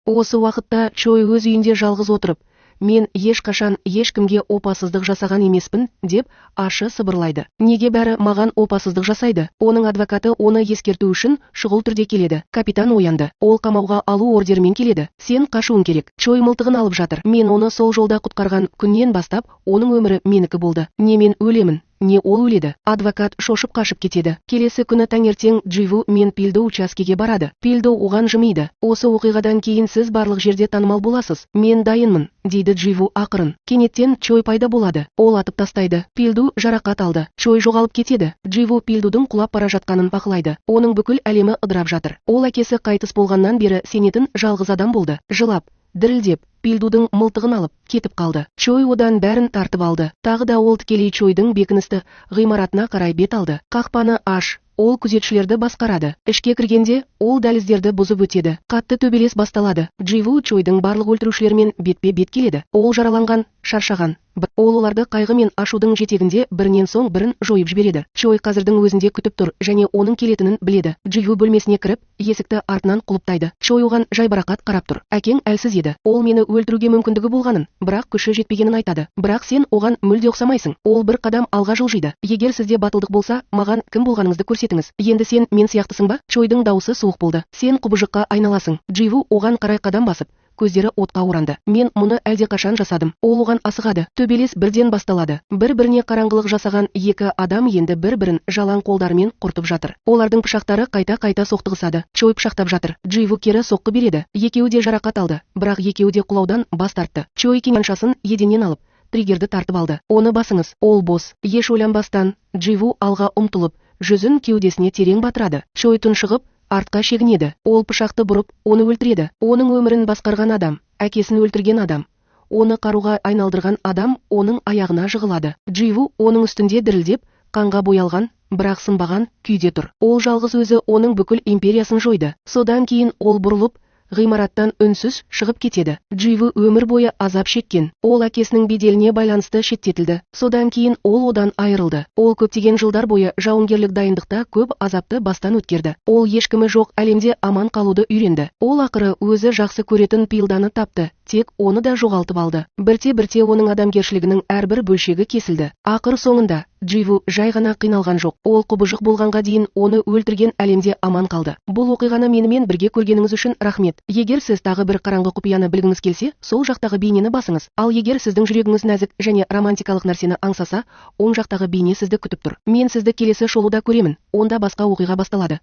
Осы уақытта Чой өз үйінде жалғыз отырып, мен ешқашан ешкімге опасыздық жасаған емеспін, деп ашы сыбырлайды. Неге бәрі маған опасыздық жасайды? Оның адвокаты оны ескерту үшін шұғыл түрде келеді. Капитан оянды. Ол қамауға алу ордерімен келеді. Сен қашуың керек. Чой мылтығын алып жатыр. Мен оны сол жолда құтқарған күннен бастап, оның өмірі менікі болды. Не мен өлемін, не ол өледі. Адвокат шошып қашып кетеді. Келесі күні таңертең Дживу мен Пильдо учаскеге барады. Пильдо оған жымиды. Осы оқиғадан кейін сіз барлық жерде танымал боласыз. Мен дайынмын, дейді Дживу ақырын. Кенеттен Чой пайда болады. Ол атып тастайды. Пильдо жарақат алды. Чой жоғалып кетеді. Дживу Пильдоның құлап бара жатқанын бақылайды. Оның бүкіл әлемі ыдырап жатыр. Ол әкесі қайтыс болғаннан бері сенетін жалғыз адам болды. Жылап, дірілдеп, Пильдоның мылтығын алып кетіп қалды. Чой одан бәрін тартып алды. Тағы да ол тікелей Чойдың бекіністі ғимаратына қарай бет алды. Қақпаны аш. Ол күзетшілерді басқарады. Ішке кіргенде, ол дәліздерді бұзып өтеді. Қатты төбелес басталады. Дживу Чойдың барлық өлтірушілермен бетпе-бет келеді. Ол жараланған, шаршаған. Ол оларды қайғы мен ашудың жетегінде бірінен соң бірін жойып жібереді. Чой қазірдің өзінде күтіп тұр және оның келетінін біледі. Дживу бөлмесіне кіріп, есікті артынан құлыптайды. Чой оған жайбарақат қарап тұр. Әкең әлсіз еді. Ол мені өлтіруге мүмкіндігі болғанын, бірақ күші жетпегенін айтады. Бірақ сен оған мүлде ұқсамайсың. Ол бір қадам алға жылжиды. Егер сізде батылдық болса, маған кім болғаныңызды көрсетіңіз. Енді сен мен сияқтысың ба? Чойдың дауысы суық болды. Сен құбыжыққа айналасың. Дживу оған қарай қадам басып, көздері отқа оранды. Мен мұны әлдеқашан жасадым. Ол оған асығады. Төбелес бірден басталады. Бір-біріне қараңғылық жасаған екі адам енді бір-бірін жалаң қолдарымен құртып жатыр. Олардың пышақтары қайта-қайта соқтығысады. Чой пышақтап жатыр. Дживу кері соққы береді. Екеуі де жарақат алды, бірақ екеуі де құлаудан бас тартты. Чой кеншасын еденнен алып, триггерді тартып алды. Оны басыңыз. Ол бос. Еш ойланбастан, Дживу алға ұмтылып, жүзін кеудесіне терең батырады. Чой тұншығып, артқа шегінеді. Ол пышақты бұрып, оны өлтіреді. Оның өмірін басқарған адам, әкесін өлтірген адам, оны қаруға айналдырған адам оның аяғына жығылады. Дживу оның үстінде дірілдеп, қанға боялған, бірақ сынбаған күйде тұр. Ол жалғыз өзі оның бүкіл империясын жойды. Содан кейін ол бұрылып, ғимараттан үнсіз шығып кетеді. Дживу өмір бойы азап шеккен. Ол әкесінің беделіне байланысты шеттетілді. Содан кейін ол одан айырылды. Ол көптеген жылдар бойы жауынгерлік дайындықта көп азапты бастан өткерді. Ол ешкімі жоқ әлемде аман қалуды үйренді. Ол ақыры өзі жақсы көретін Пильданы тапты, тек оны да жоғалтып алды. Бірте-бірте оның адамгершілігінің әрбір бөлшегі кесілді. Ақыр соңында Дживу жай ғана қиналған жоқ. Ол құбыжық болғанға дейін оны өлтірген әлемде аман қалды. Бұл оқиғаны менімен бірге көргеніңіз үшін рахмет. Егер сіз тағы бір қараңғы құпияны білгіңіз келсе, сол жақтағы бейнені басыңыз. Ал егер сіздің жүрегіңіз нәзік және романтикалық нәрсені аңсаса, оң жақтағы бейне сізді күтіп тұр. Мен сізді келесі шолуда көремін. Онда басқа оқиға басталады.